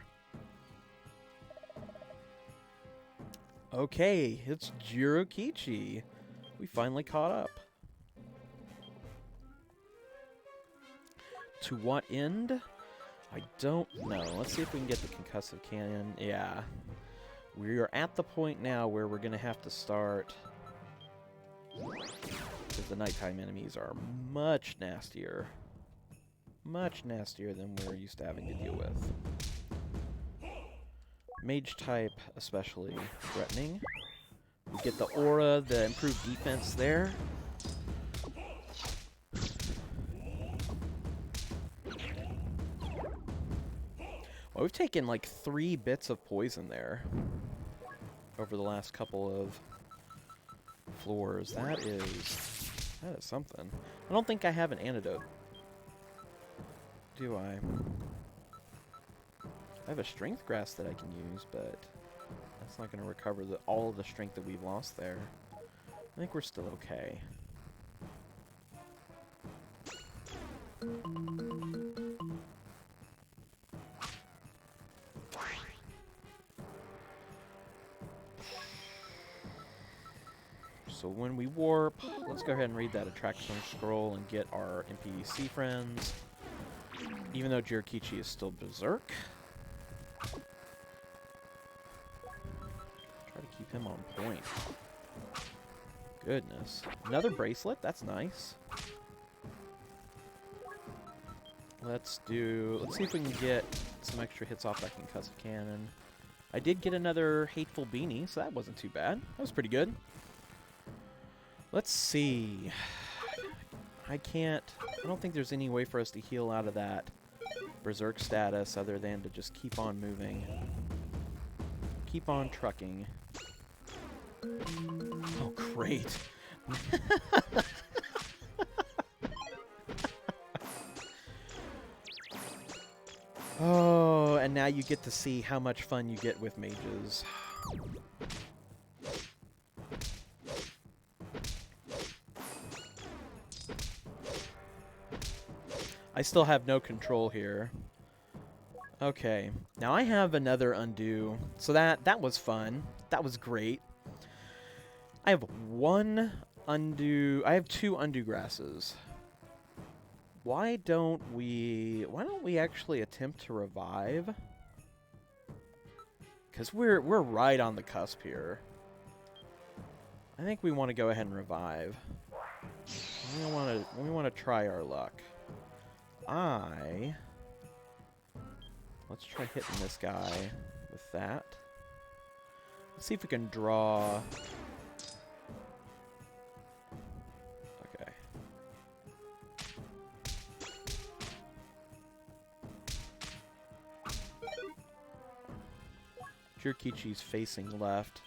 Okay, it's Jirokichi. We finally caught up. To what end? I don't know. Let's see if we can get the concussive cannon. Yeah. We are at the point now where we're going to have to start, because the nighttime enemies are much nastier. Much nastier than we're used to having to deal with. Mage type especially threatening. We get the aura, the improved defense there. Well, we've taken like 3 bits of poison there over the last couple of floors. That is something. I don't think I have an antidote. Do I? I have a strength grass that I can use, but that's not going to recover all of the strength that we've lost there. I think we're still okay. So when we warp, let's go ahead and read that attraction scroll and get our NPC friends. Even though Jirokichi is still berserk. Try to keep him on point. Goodness. Another bracelet? That's nice. Let's see if we can get some extra hits off that concussive cannon. I did get another hateful beanie, so that wasn't too bad. That was pretty good. Let's see. I don't think there's any way for us to heal out of that berserk status other than to just keep on moving. Keep on trucking. Oh, great. Oh, and now you get to see how much fun you get with mages. I still have no control here. Okay, now I have another undo. So that was fun. That was great. I have one undo. I have 2 undo grasses. Why don't we actually attempt to revive? Because we're right on the cusp here. I think we want to go ahead and revive. We want to try our luck. Let's try hitting this guy with that. Let's see if we can draw. Okay. Jirikichi's facing left.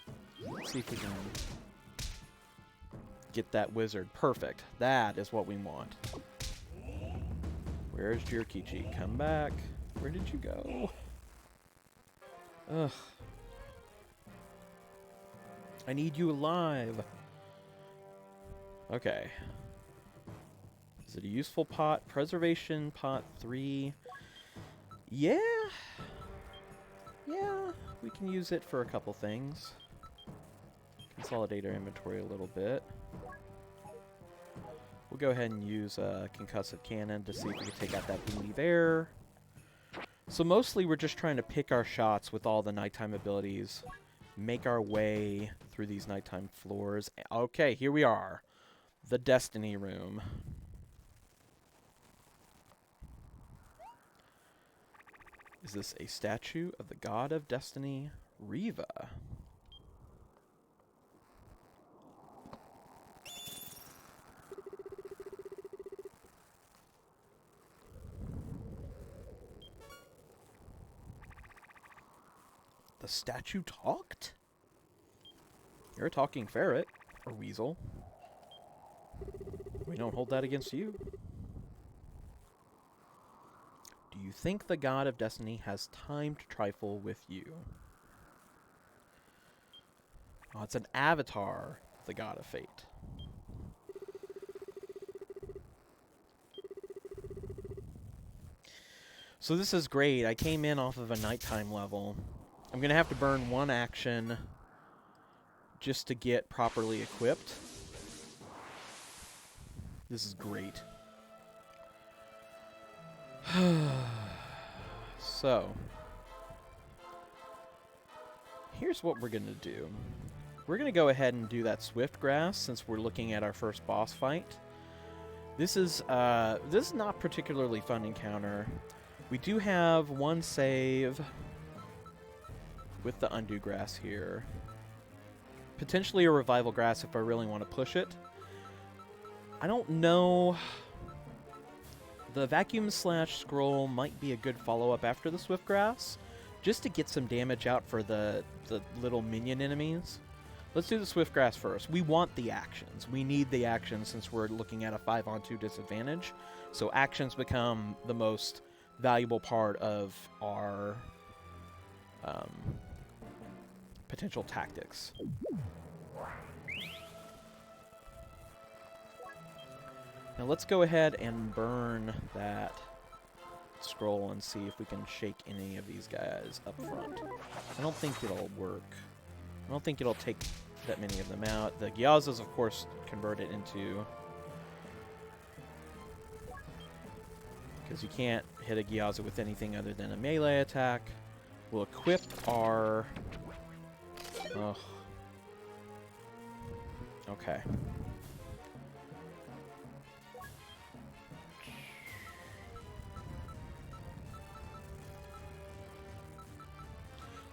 Let's see if we can get that wizard. Perfect. That is what we want. Where's Jirikichi? Come back. Where did you go? Ugh. I need you alive. Okay. Is it a useful pot? Preservation pot 3. Yeah. Yeah. We can use it for a couple things. Consolidate our inventory a little bit. We'll go ahead and use a concussive cannon to see if we can take out that booty there. So mostly we're just trying to pick our shots with all the nighttime abilities. Make our way through these nighttime floors. Okay, here we are. The Destiny Room. Is this a statue of the god of destiny, Riva? The statue talked? You're a talking ferret, or weasel. We don't hold that against you. Do you think the god of destiny has time to trifle with you? Oh, it's an avatar, the god of fate. So this is great. I came in off of a nighttime level. I'm going to have to burn one action just to get properly equipped. This is great. So, here's what we're going to do. We're going to go ahead and do that Swift Grass since we're looking at our first boss fight. This is not particularly fun encounter. We do have one save with the Undo Grass here. Potentially a Revival Grass if I really want to push it. I don't know. The Vacuum Slash Scroll might be a good follow-up after the Swift Grass, just to get some damage out for the little minion enemies. Let's do the Swift Grass first. We want the actions. We need the actions since we're looking at a 5-on-2 disadvantage. So actions become the most valuable part of our potential tactics. Now let's go ahead and burn that scroll and see if we can shake any of these guys up front. I don't think it'll work. I don't think it'll take that many of them out. The Gyazas, of course, convert it into... because you can't hit a Gyaza with anything other than a melee attack. We'll equip our... Ugh. Okay.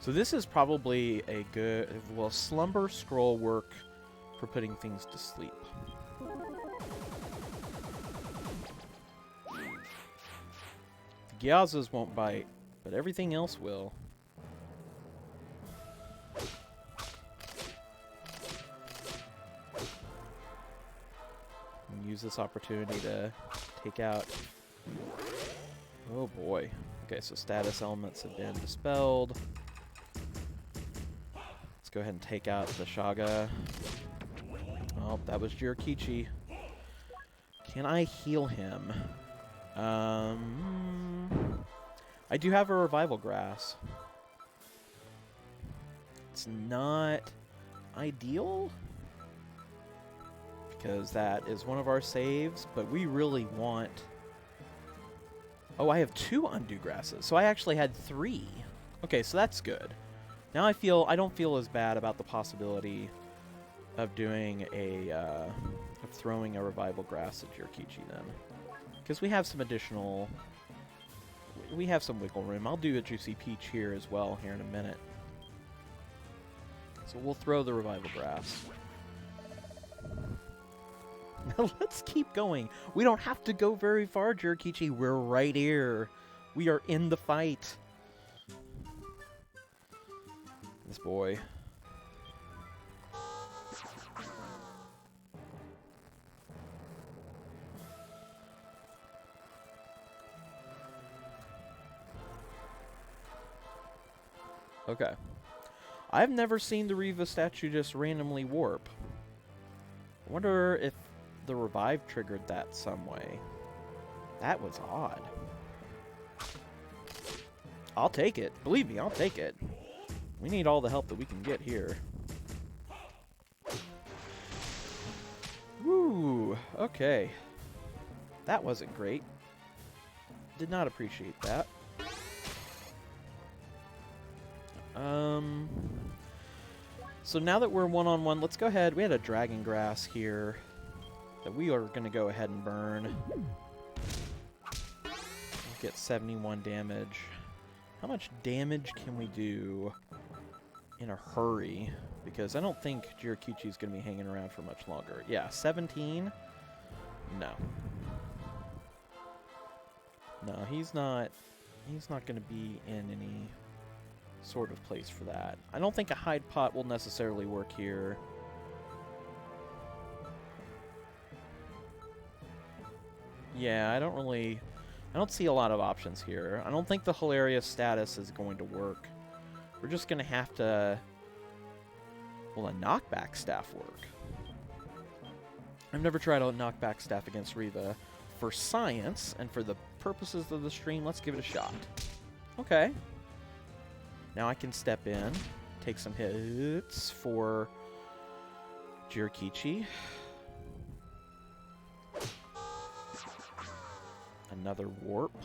So this is probably a good... Will Slumber Scroll work for putting things to sleep? The Gyazas won't bite, but everything else will. Use this opportunity to take out... Oh boy. Okay, so status elements have been dispelled. Let's go ahead and take out the Shaga. Oh, that was Jirikichi. Can I heal him? I do have a Revival Grass. It's not ideal, because that is one of our saves, but we really want... Oh, I have 2 Undo Grasses, so I actually had 3. Okay, so that's good. Now I don't feel as bad about the possibility of doing of throwing a Revival Grass at Jirikichi then. Because we have some additional... We have some wiggle room. I'll do a Juicy Peach here as well here in a minute. So we'll throw the Revival Grass. Now let's keep going. We don't have to go very far, Jirikichi. We're right here. We are in the fight. This boy. Okay. I've never seen the Riva statue just randomly warp. I wonder if the revive triggered that some way. That was odd. I'll take it. Believe me, I'll take it. We need all the help that we can get here. Woo! Okay. That wasn't great. Did not appreciate that. So now that we're one-on-one, let's go ahead. We had a Dragon Grass here that we are going to go ahead and burn. We'll get 71 damage. How much damage can we do in a hurry? Because I don't think Jirakichi's going to be hanging around for much longer. Yeah, 17? No. No, he's not going to be in any sort of place for that. I don't think a hide pot will necessarily work here. Yeah, I don't see a lot of options here. I don't think the hilarious status is going to work. We're just going to have to... Will a knockback staff work? I've never tried a knockback staff against Riva. For science, and for the purposes of the stream, let's give it a shot. Okay. Now I can step in, take some hits for Jirakichi. Another warp.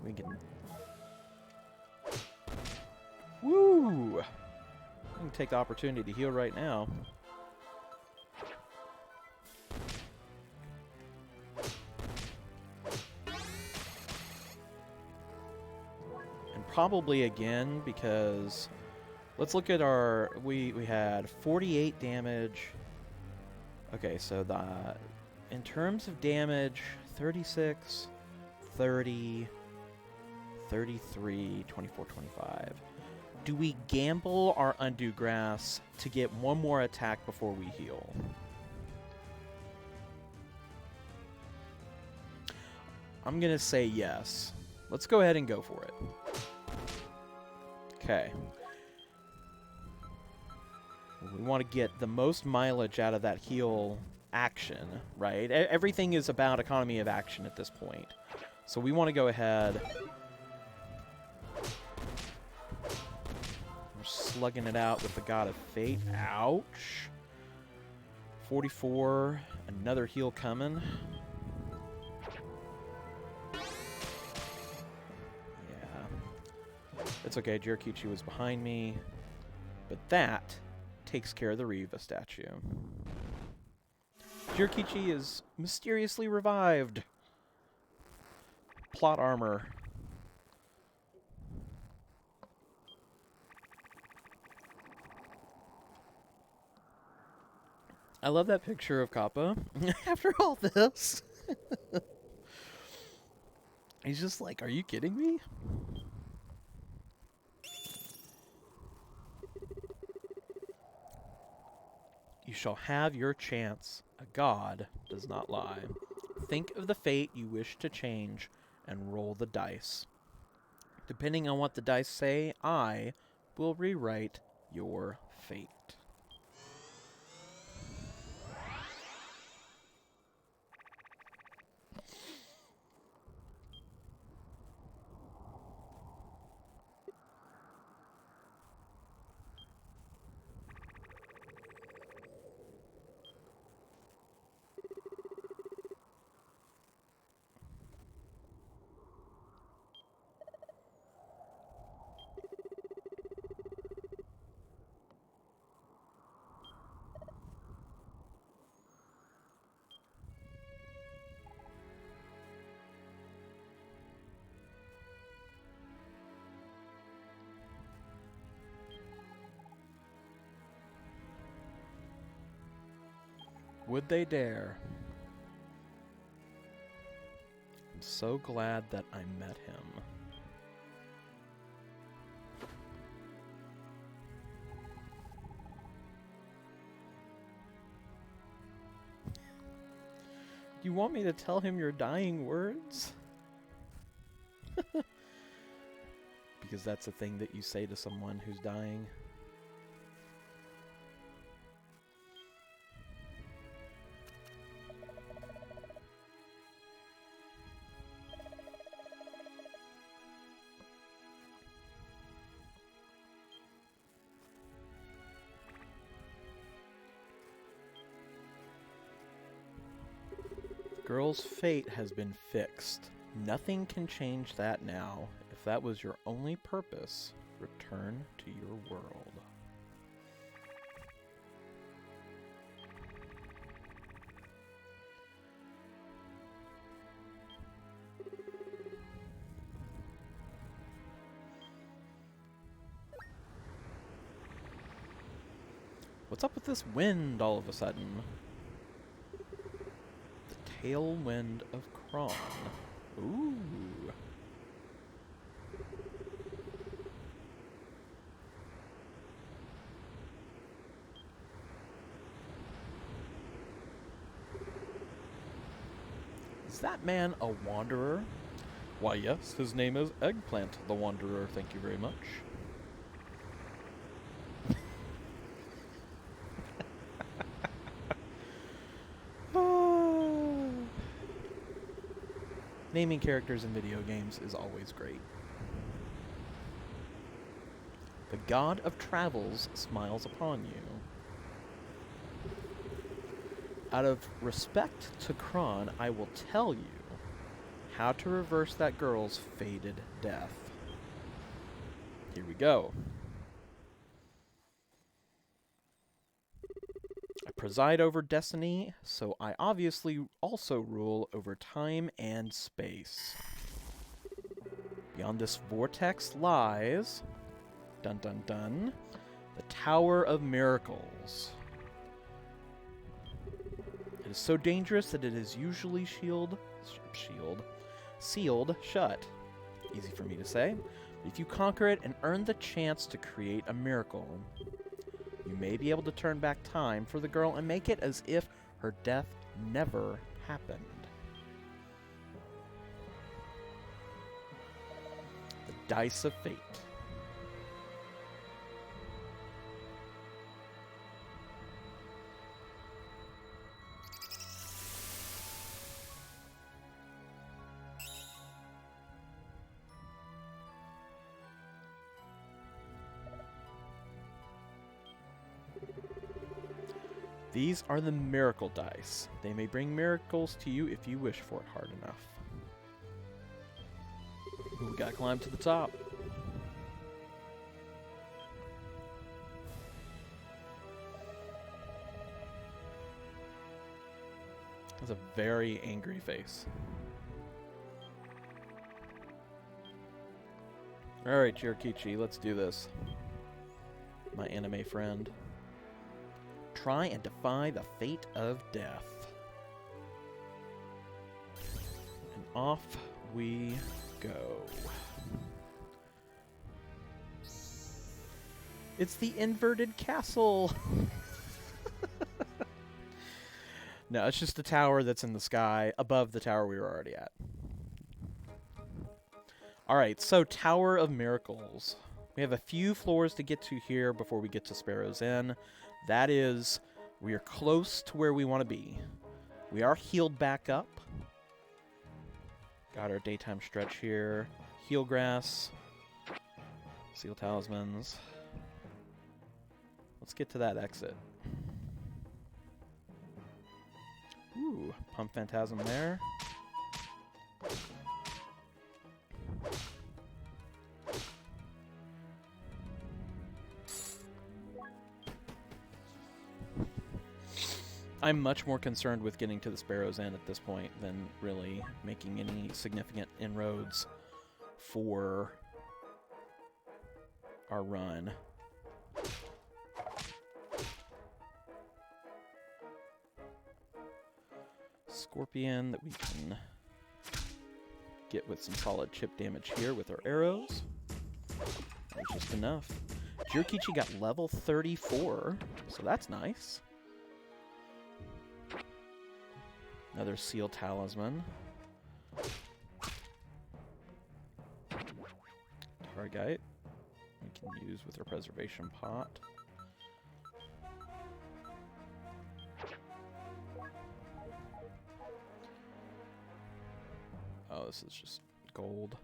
We can... Woo! We can take the opportunity to heal right now. Probably again, because let's look at our... We had 48 damage. Okay, so in terms of damage, 36, 30, 33, 24, 25. Do we gamble our Undo Grass to get one more attack before we heal? I'm going to say yes. Let's go ahead and go for it. Okay. We want to get the most mileage out of that heal action, right? Everything is about economy of action at this point. So we want to go ahead. We're slugging it out with the God of Fate. Ouch. 44. Another heal coming. It's okay, Jirakichi was behind me, but that takes care of the Riva statue. Jirakichi is mysteriously revived. Plot armor. I love that picture of Kappa after all this. He's just like, are you kidding me? You shall have your chance. A god does not lie. Think of the fate you wish to change and roll the dice. Depending on what the dice say, I will rewrite your fate. Would they dare? I'm so glad that I met him. You want me to tell him your dying words? Because that's a thing that you say to someone who's dying. Girl's fate has been fixed. Nothing can change that now. If that was your only purpose, return to your world. What's up with this wind all of a sudden? The Tailwind of Kron. Ooh. Is that man a wanderer? Why, yes, his name is Eggplant the Wanderer, thank you very much. Naming characters in video games is always great. The god of travels smiles upon you. Out of respect to Kron, I will tell you how to reverse that girl's fated death. Here we go. I preside over destiny, so I obviously also rule over time and space. Beyond this vortex lies, dun dun dun, the Tower of Miracles. It is so dangerous that it is usually sealed shut. Easy for me to say. If you conquer it and earn the chance to create a miracle, you may be able to turn back time for the girl and make it as if her death never happened. The Dice of Fate. These are the miracle dice. They may bring miracles to you if you wish for it hard enough. Ooh, we gotta climb to the top. That's a very angry face. Alright, Chirikichi, let's do this. My anime friend. Try and defy the fate of death. And off we go. It's the inverted castle! No, it's just a tower that's in the sky above the tower we were already at. Alright, so Tower of Miracles. We have a few floors to get to here before we get to Sparrow's Inn. That is, we are close to where we want to be. We are healed back up. Got our daytime stretch here. Heal grass. Seal talismans. Let's get to that exit. Ooh, pump phantasm there. I'm much more concerned with getting to the Sparrow's Inn at this point than really making any significant inroads for our run. Scorpion that we can get with some solid chip damage here with our arrows. That's just enough. Chirikichi got level 34, so that's nice. Another seal talisman. Targite. We can use with our preservation pot. Oh, this is just gold.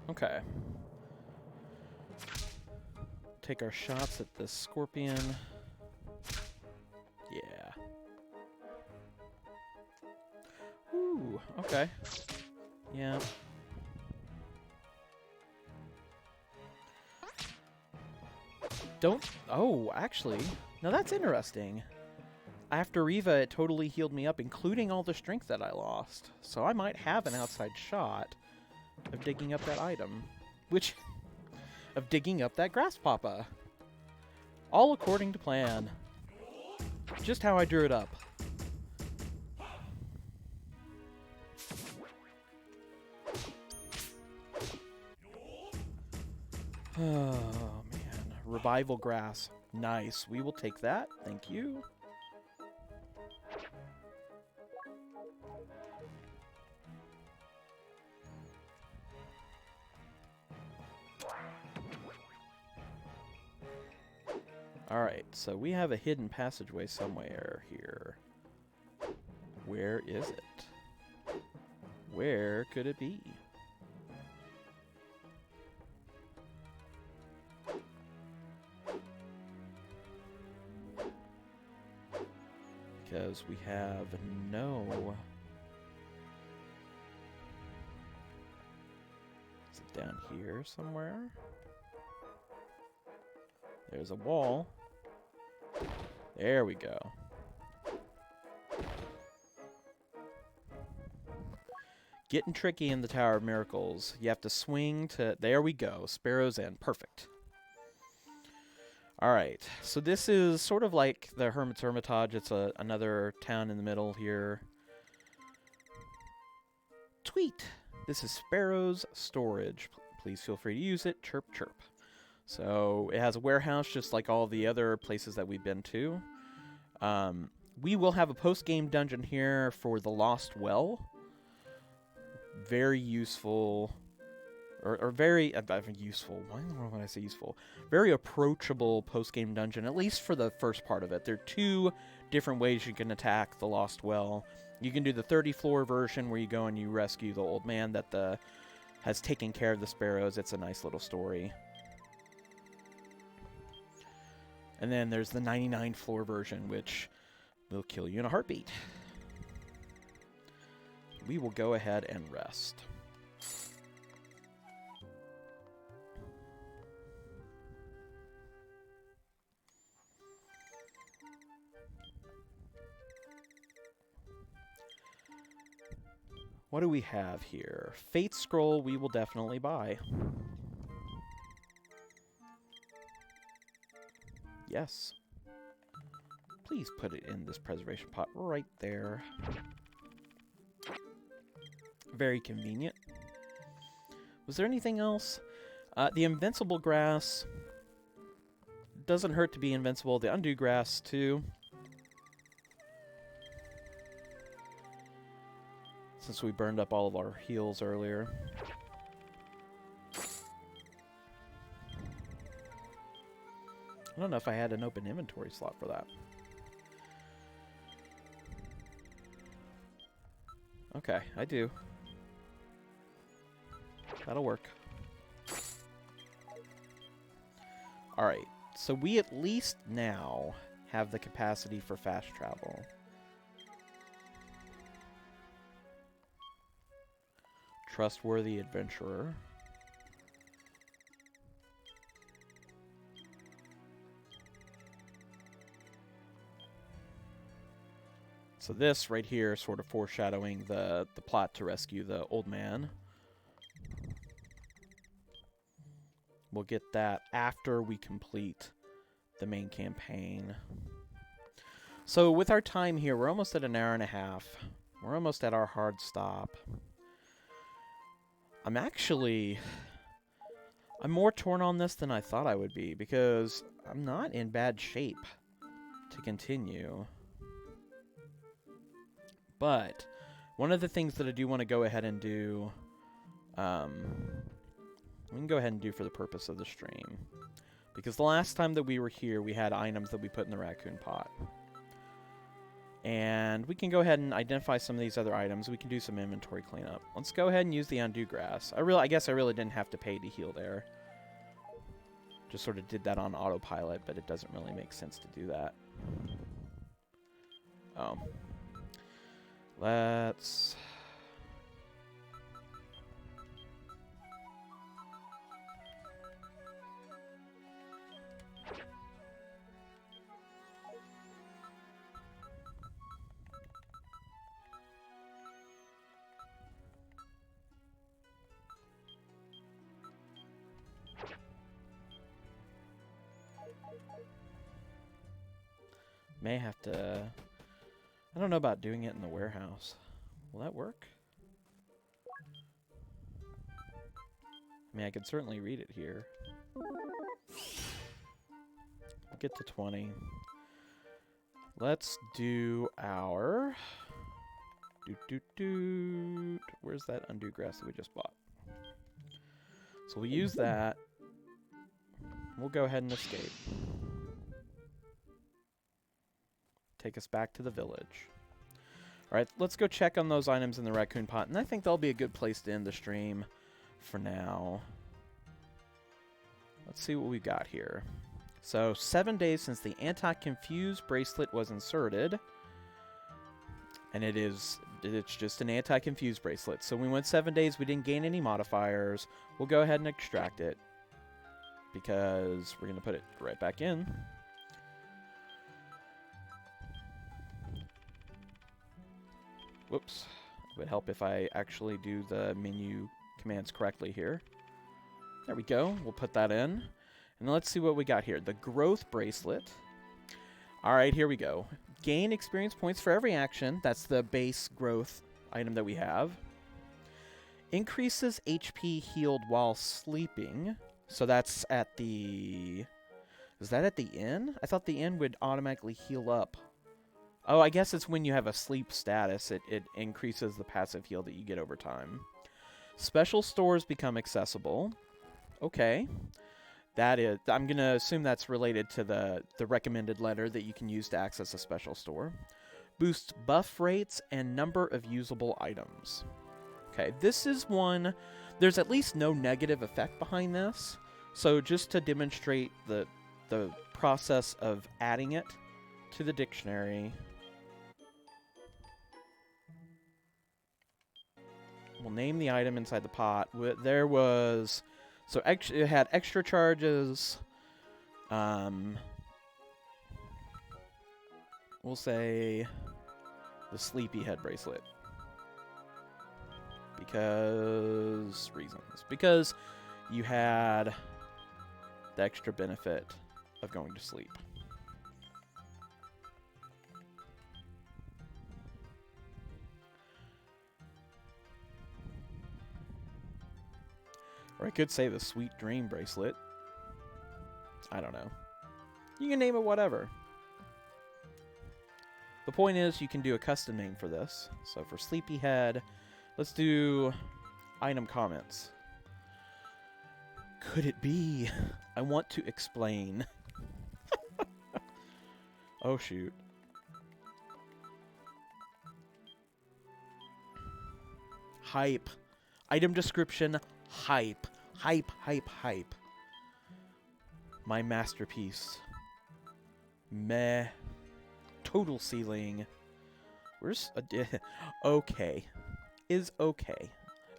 Okay. Take our shots at this scorpion. Yeah. Ooh, okay. Yeah. Oh, actually, now that's interesting. After Riva, it totally healed me up, including all the strength that I lost. So I might have an outside shot of digging up that item. Of digging up that grass papa. All according to plan. Just how I drew it up. Oh, man. Revival grass. Nice. We will take that. Thank you. Alright, so we have a hidden passageway somewhere here. Where is it? Where could it be? Because we have no... Is it down here somewhere? There's a wall. There we go. Getting tricky in the Tower of Miracles. You have to swing to... There we go. Sparrow's End. Perfect. Alright. So this is sort of like the Hermit's Hermitage. It's another town in the middle here. Tweet. This is Sparrow's Storage. Please feel free to use it. Chirp, chirp. So it has a warehouse just like all the other places that we've been to. We will have a post-game dungeon here for the Lost Well. Very useful, or very useful. Why in the world would I say useful? Very approachable post-game dungeon, at least for the first part of it. There are two different ways you can attack the Lost Well. You can do the 30-floor version where you go and you rescue the old man that has taken care of the sparrows. It's a nice little story. And then there's the 99-floor version, which will kill you in a heartbeat. We will go ahead and rest. What do we have here? Fate Scroll we will definitely buy. Yes. Please put it in this preservation pot right there. Very convenient. Was there anything else? The invincible grass. Doesn't hurt to be invincible. The undo grass, too. Since we burned up all of our heals earlier. I don't know if I had an open inventory slot for that. Okay, I do. That'll work. Alright, so we at least now have the capacity for fast travel. Trustworthy adventurer. So this right here is sort of foreshadowing the plot to rescue the old man. We'll get that after we complete the main campaign. So with our time here, we're almost at an hour and a half. We're almost at our hard stop. I'm more torn on this than I thought I would be, because I'm not in bad shape to continue. But One of the things that I do want to go ahead and do, we can go ahead and do for the purpose of the stream. Because the last time that we were here, we had items that we put in the raccoon pot. And we can go ahead and identify some of these other items. We can do some inventory cleanup. Let's go ahead and use the undo grass. I guess I really didn't have to pay to heal there. Just sort of did that on autopilot, but it doesn't really make sense to do that. Oh. Let's... May have to... I don't know about doing it in the warehouse. Will that work? I mean, I could certainly read it here. Get to 20. Let's do our... Where's that undo grass that we just bought? So we'll use that. We'll go ahead and escape. Take us back to the village. Alright, let's go check on those items in the raccoon pot, and I think that'll be a good place to end the stream for now. Let's see what we got here. So, 7 days since the anti-confuse bracelet was inserted. And it's just an anti-confuse bracelet. So we went 7 days, we didn't gain any modifiers. We'll go ahead and extract it, because we're going to put it right back in. Whoops. It would help if I actually do the menu commands correctly here. There we go. We'll put that in. And let's see what we got here. The growth bracelet. Alright, here we go. Gain experience points for every action. That's the base growth item that we have. Increases HP healed while sleeping. So that's at the... Is that at the inn? I thought the inn would automatically heal up. Oh, I guess it's when you have a sleep status. It increases the passive heal that you get over time. Special stores become accessible. Okay. That is... I'm going to assume that's related to the recommended letter that you can use to access a special store. Boosts buff rates and number of usable items. Okay, this is one... There's at least no negative effect behind this. So just to demonstrate the process of adding it to the dictionary... We'll name the item inside the pot. There was... So it had extra charges. We'll say the Sleepyhead bracelet. Because... reasons. Because you had the extra benefit of going to sleep. Or I could say the Sweet Dream bracelet. I don't know. You can name it whatever. The point is, you can do a custom name for this. So for Sleepyhead, let's do item comments. Could it be? I want to explain. Oh, shoot. Hype. Item description. Hype. Hype, hype, hype. My masterpiece. Meh. Total ceiling. Where's a... okay. Is okay.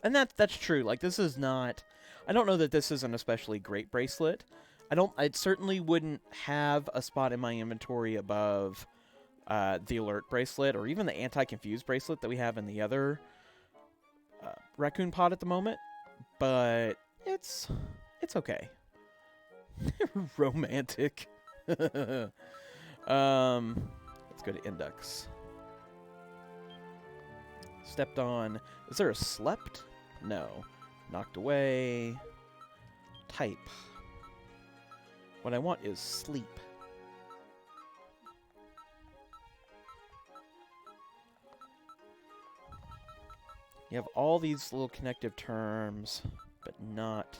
And that's true. Like, this is not... I don't know that this is an especially great bracelet. I certainly wouldn't have a spot in my inventory above the alert bracelet or even the anti-confuse bracelet that we have in the other raccoon pod at the moment. But it's okay. Romantic. Let's go to index. Stepped on. Is there a slept? No. Knocked away. Type. What I want is sleep. You have all these little connective terms, but not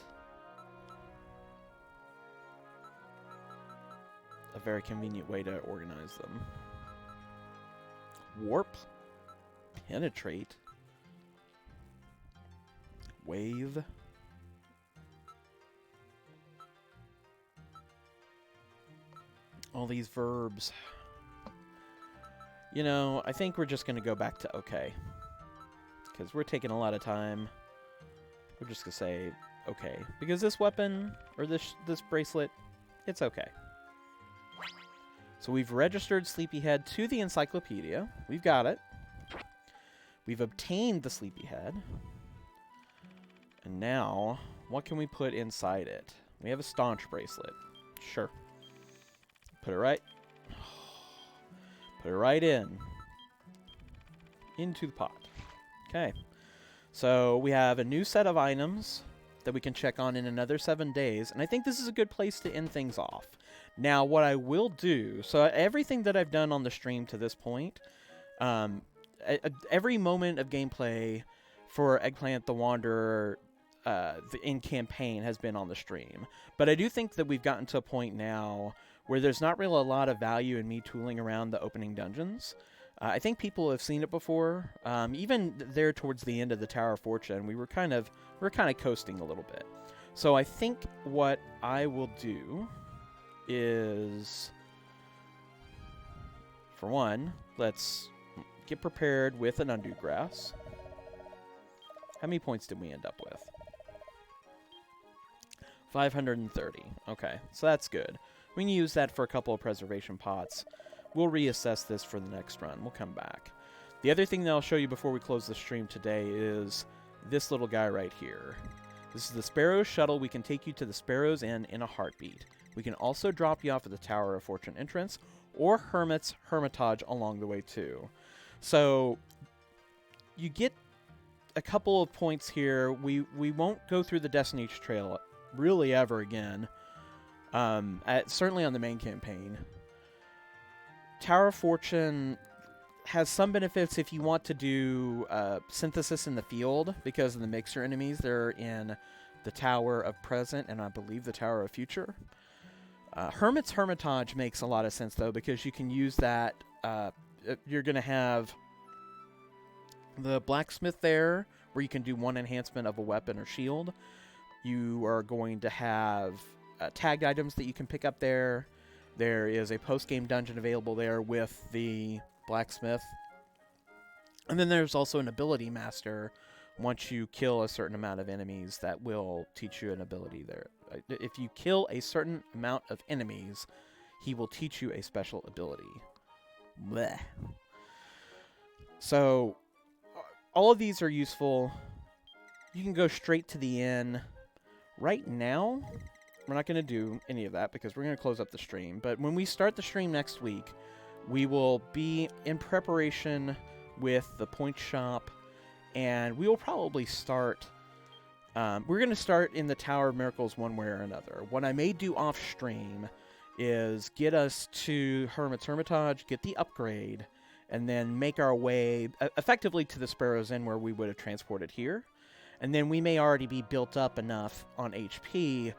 a very convenient way to organize them. Warp, penetrate, wave. All these verbs. You know, I think we're just going to go back to okay. Because we're taking a lot of time. We're just going to say okay. Because this weapon, or this bracelet, it's okay. So we've registered Sleepyhead to the encyclopedia. We've got it. We've obtained the Sleepyhead. And now, what can we put inside it? We have a Staunch bracelet. Sure. Put it right. Put it right in. Into the pot. Okay. So we have a new set of items that we can check on in another 7 days. And I think this is a good place to end things off. Now, what I will do, so everything that I've done on the stream to this point, every moment of gameplay for Eggplant the Wanderer in campaign has been on the stream. But I do think that we've gotten to a point now where there's not really a lot of value in me tooling around the opening dungeons. I think people have seen it before. Even there towards the end of the Tower of Fortune, we were kind of coasting a little bit. So I think what I will do is, for one, let's get prepared with an Undo Grass. How many points did we end up with? 530. Okay, so that's good. We can use that for a couple of preservation pots. We'll reassess this for the next run. We'll come back. The other thing that I'll show you before we close the stream today is this little guy right here. This is the Sparrows Shuttle. We can take you to the Sparrows Inn in a heartbeat. We can also drop you off at the Tower of Fortune entrance or Hermit's Hermitage along the way too. So you get a couple of points here. We won't go through the Destiny's Trail really ever again. Certainly on the main campaign. Tower of Fortune has some benefits if you want to do synthesis in the field because of the mixer enemies. They're in the Tower of Present and I believe the Tower of Future. Hermit's Hermitage makes a lot of sense though because you can use that. You're going to have the blacksmith there where you can do one enhancement of a weapon or shield. You are going to have tagged items that you can pick up there. There is a post-game dungeon available there with the blacksmith. And then there's also an ability master. Once you kill a certain amount of enemies, that will teach you an ability there. If you kill a certain amount of enemies, he will teach you a special ability. Blech. So, all of these are useful. You can go straight to the inn. Right now, we're not going to do any of that because we're going to close up the stream. But when we start the stream next week, we will be in preparation with the point shop. And we will probably start... we're going to start in the Tower of Miracles one way or another. What I may do off-stream is get us to Hermit's Hermitage, get the upgrade, and then make our way effectively to the Sparrows Inn where we would have transported here. And then we may already be built up enough on HP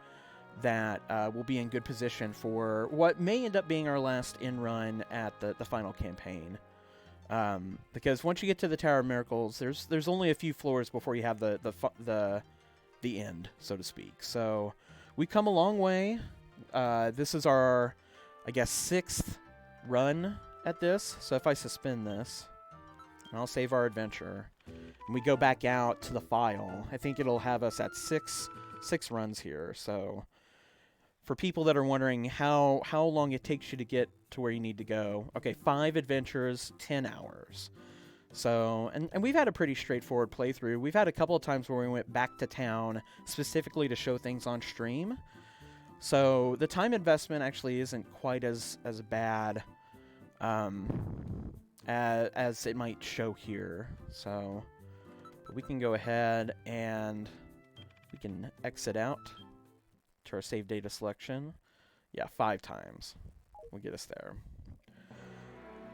that we'll be in good position for what may end up being our last in-run at the final campaign. Because once you get to the Tower of Miracles, there's only a few floors before you have the end, so to speak. So we've come a long way. This is our, I guess, 6th run at this. So if I suspend this, and I'll save our adventure, and we go back out to the file, I think it'll have us at six runs here. So for people that are wondering how long it takes you to get to where you need to go, okay, 5 adventures, 10 hours. So, and we've had a pretty straightforward playthrough. We've had a couple of times where we went back to town specifically to show things on stream. So the time investment actually isn't quite as bad as it might show here. So we can go ahead and we can exit out to our save data selection. Yeah, 5 times will get us there.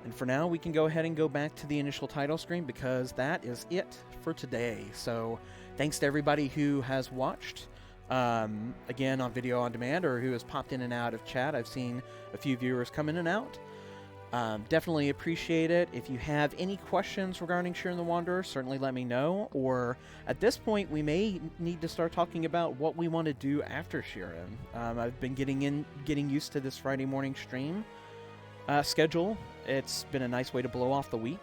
And for now, we can go ahead and go back to the initial title screen because that is it for today. So thanks to everybody who has watched, again, on video on demand, or who has popped in and out of chat. I've seen a few viewers come in and out. Definitely appreciate it. If you have any questions regarding Sheeran the Wanderer, certainly let me know. Or at this point, we may need to start talking about what we want to do after Sheeran. I've been getting used to this Friday morning stream schedule. It's been a nice way to blow off the week.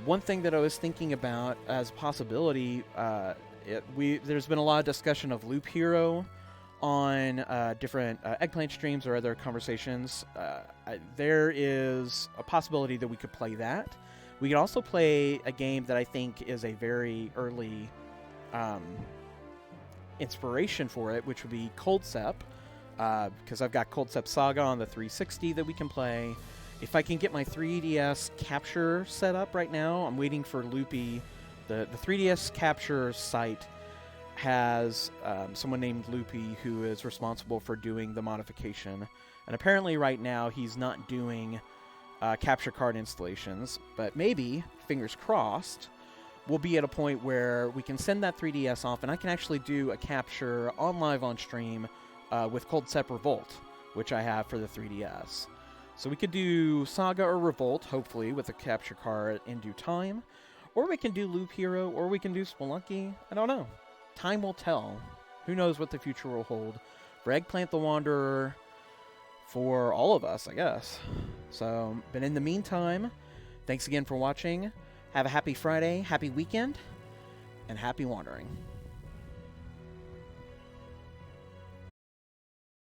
One thing that I was thinking about as a possibility, there's been a lot of discussion of Loop Hero on different Eggplant streams or other conversations. There is a possibility that we could play that. We could also play a game that I think is a very early inspiration for it, which would be Cold Sep, because I've got Cold Sep Saga on the 360 that we can play. If I can get my 3DS capture set up right now, I'm waiting for Loopy. The 3DS capture site has someone named Loopy who is responsible for doing the modification. And apparently right now he's not doing capture card installations, but maybe, fingers crossed, we'll be at a point where we can send that 3DS off and I can actually do a capture on live on stream with Cold Sep Revolt, which I have for the 3DS. So we could do Saga or Revolt, hopefully, with a capture card in due time. Or we can do Loop Hero, or we can do Spelunky. I don't know. Time will tell. Who knows what the future will hold for Eggplant the Wanderer, for all of us, I guess. So, but in the meantime, thanks again for watching. Have a happy Friday, happy weekend, and happy wandering.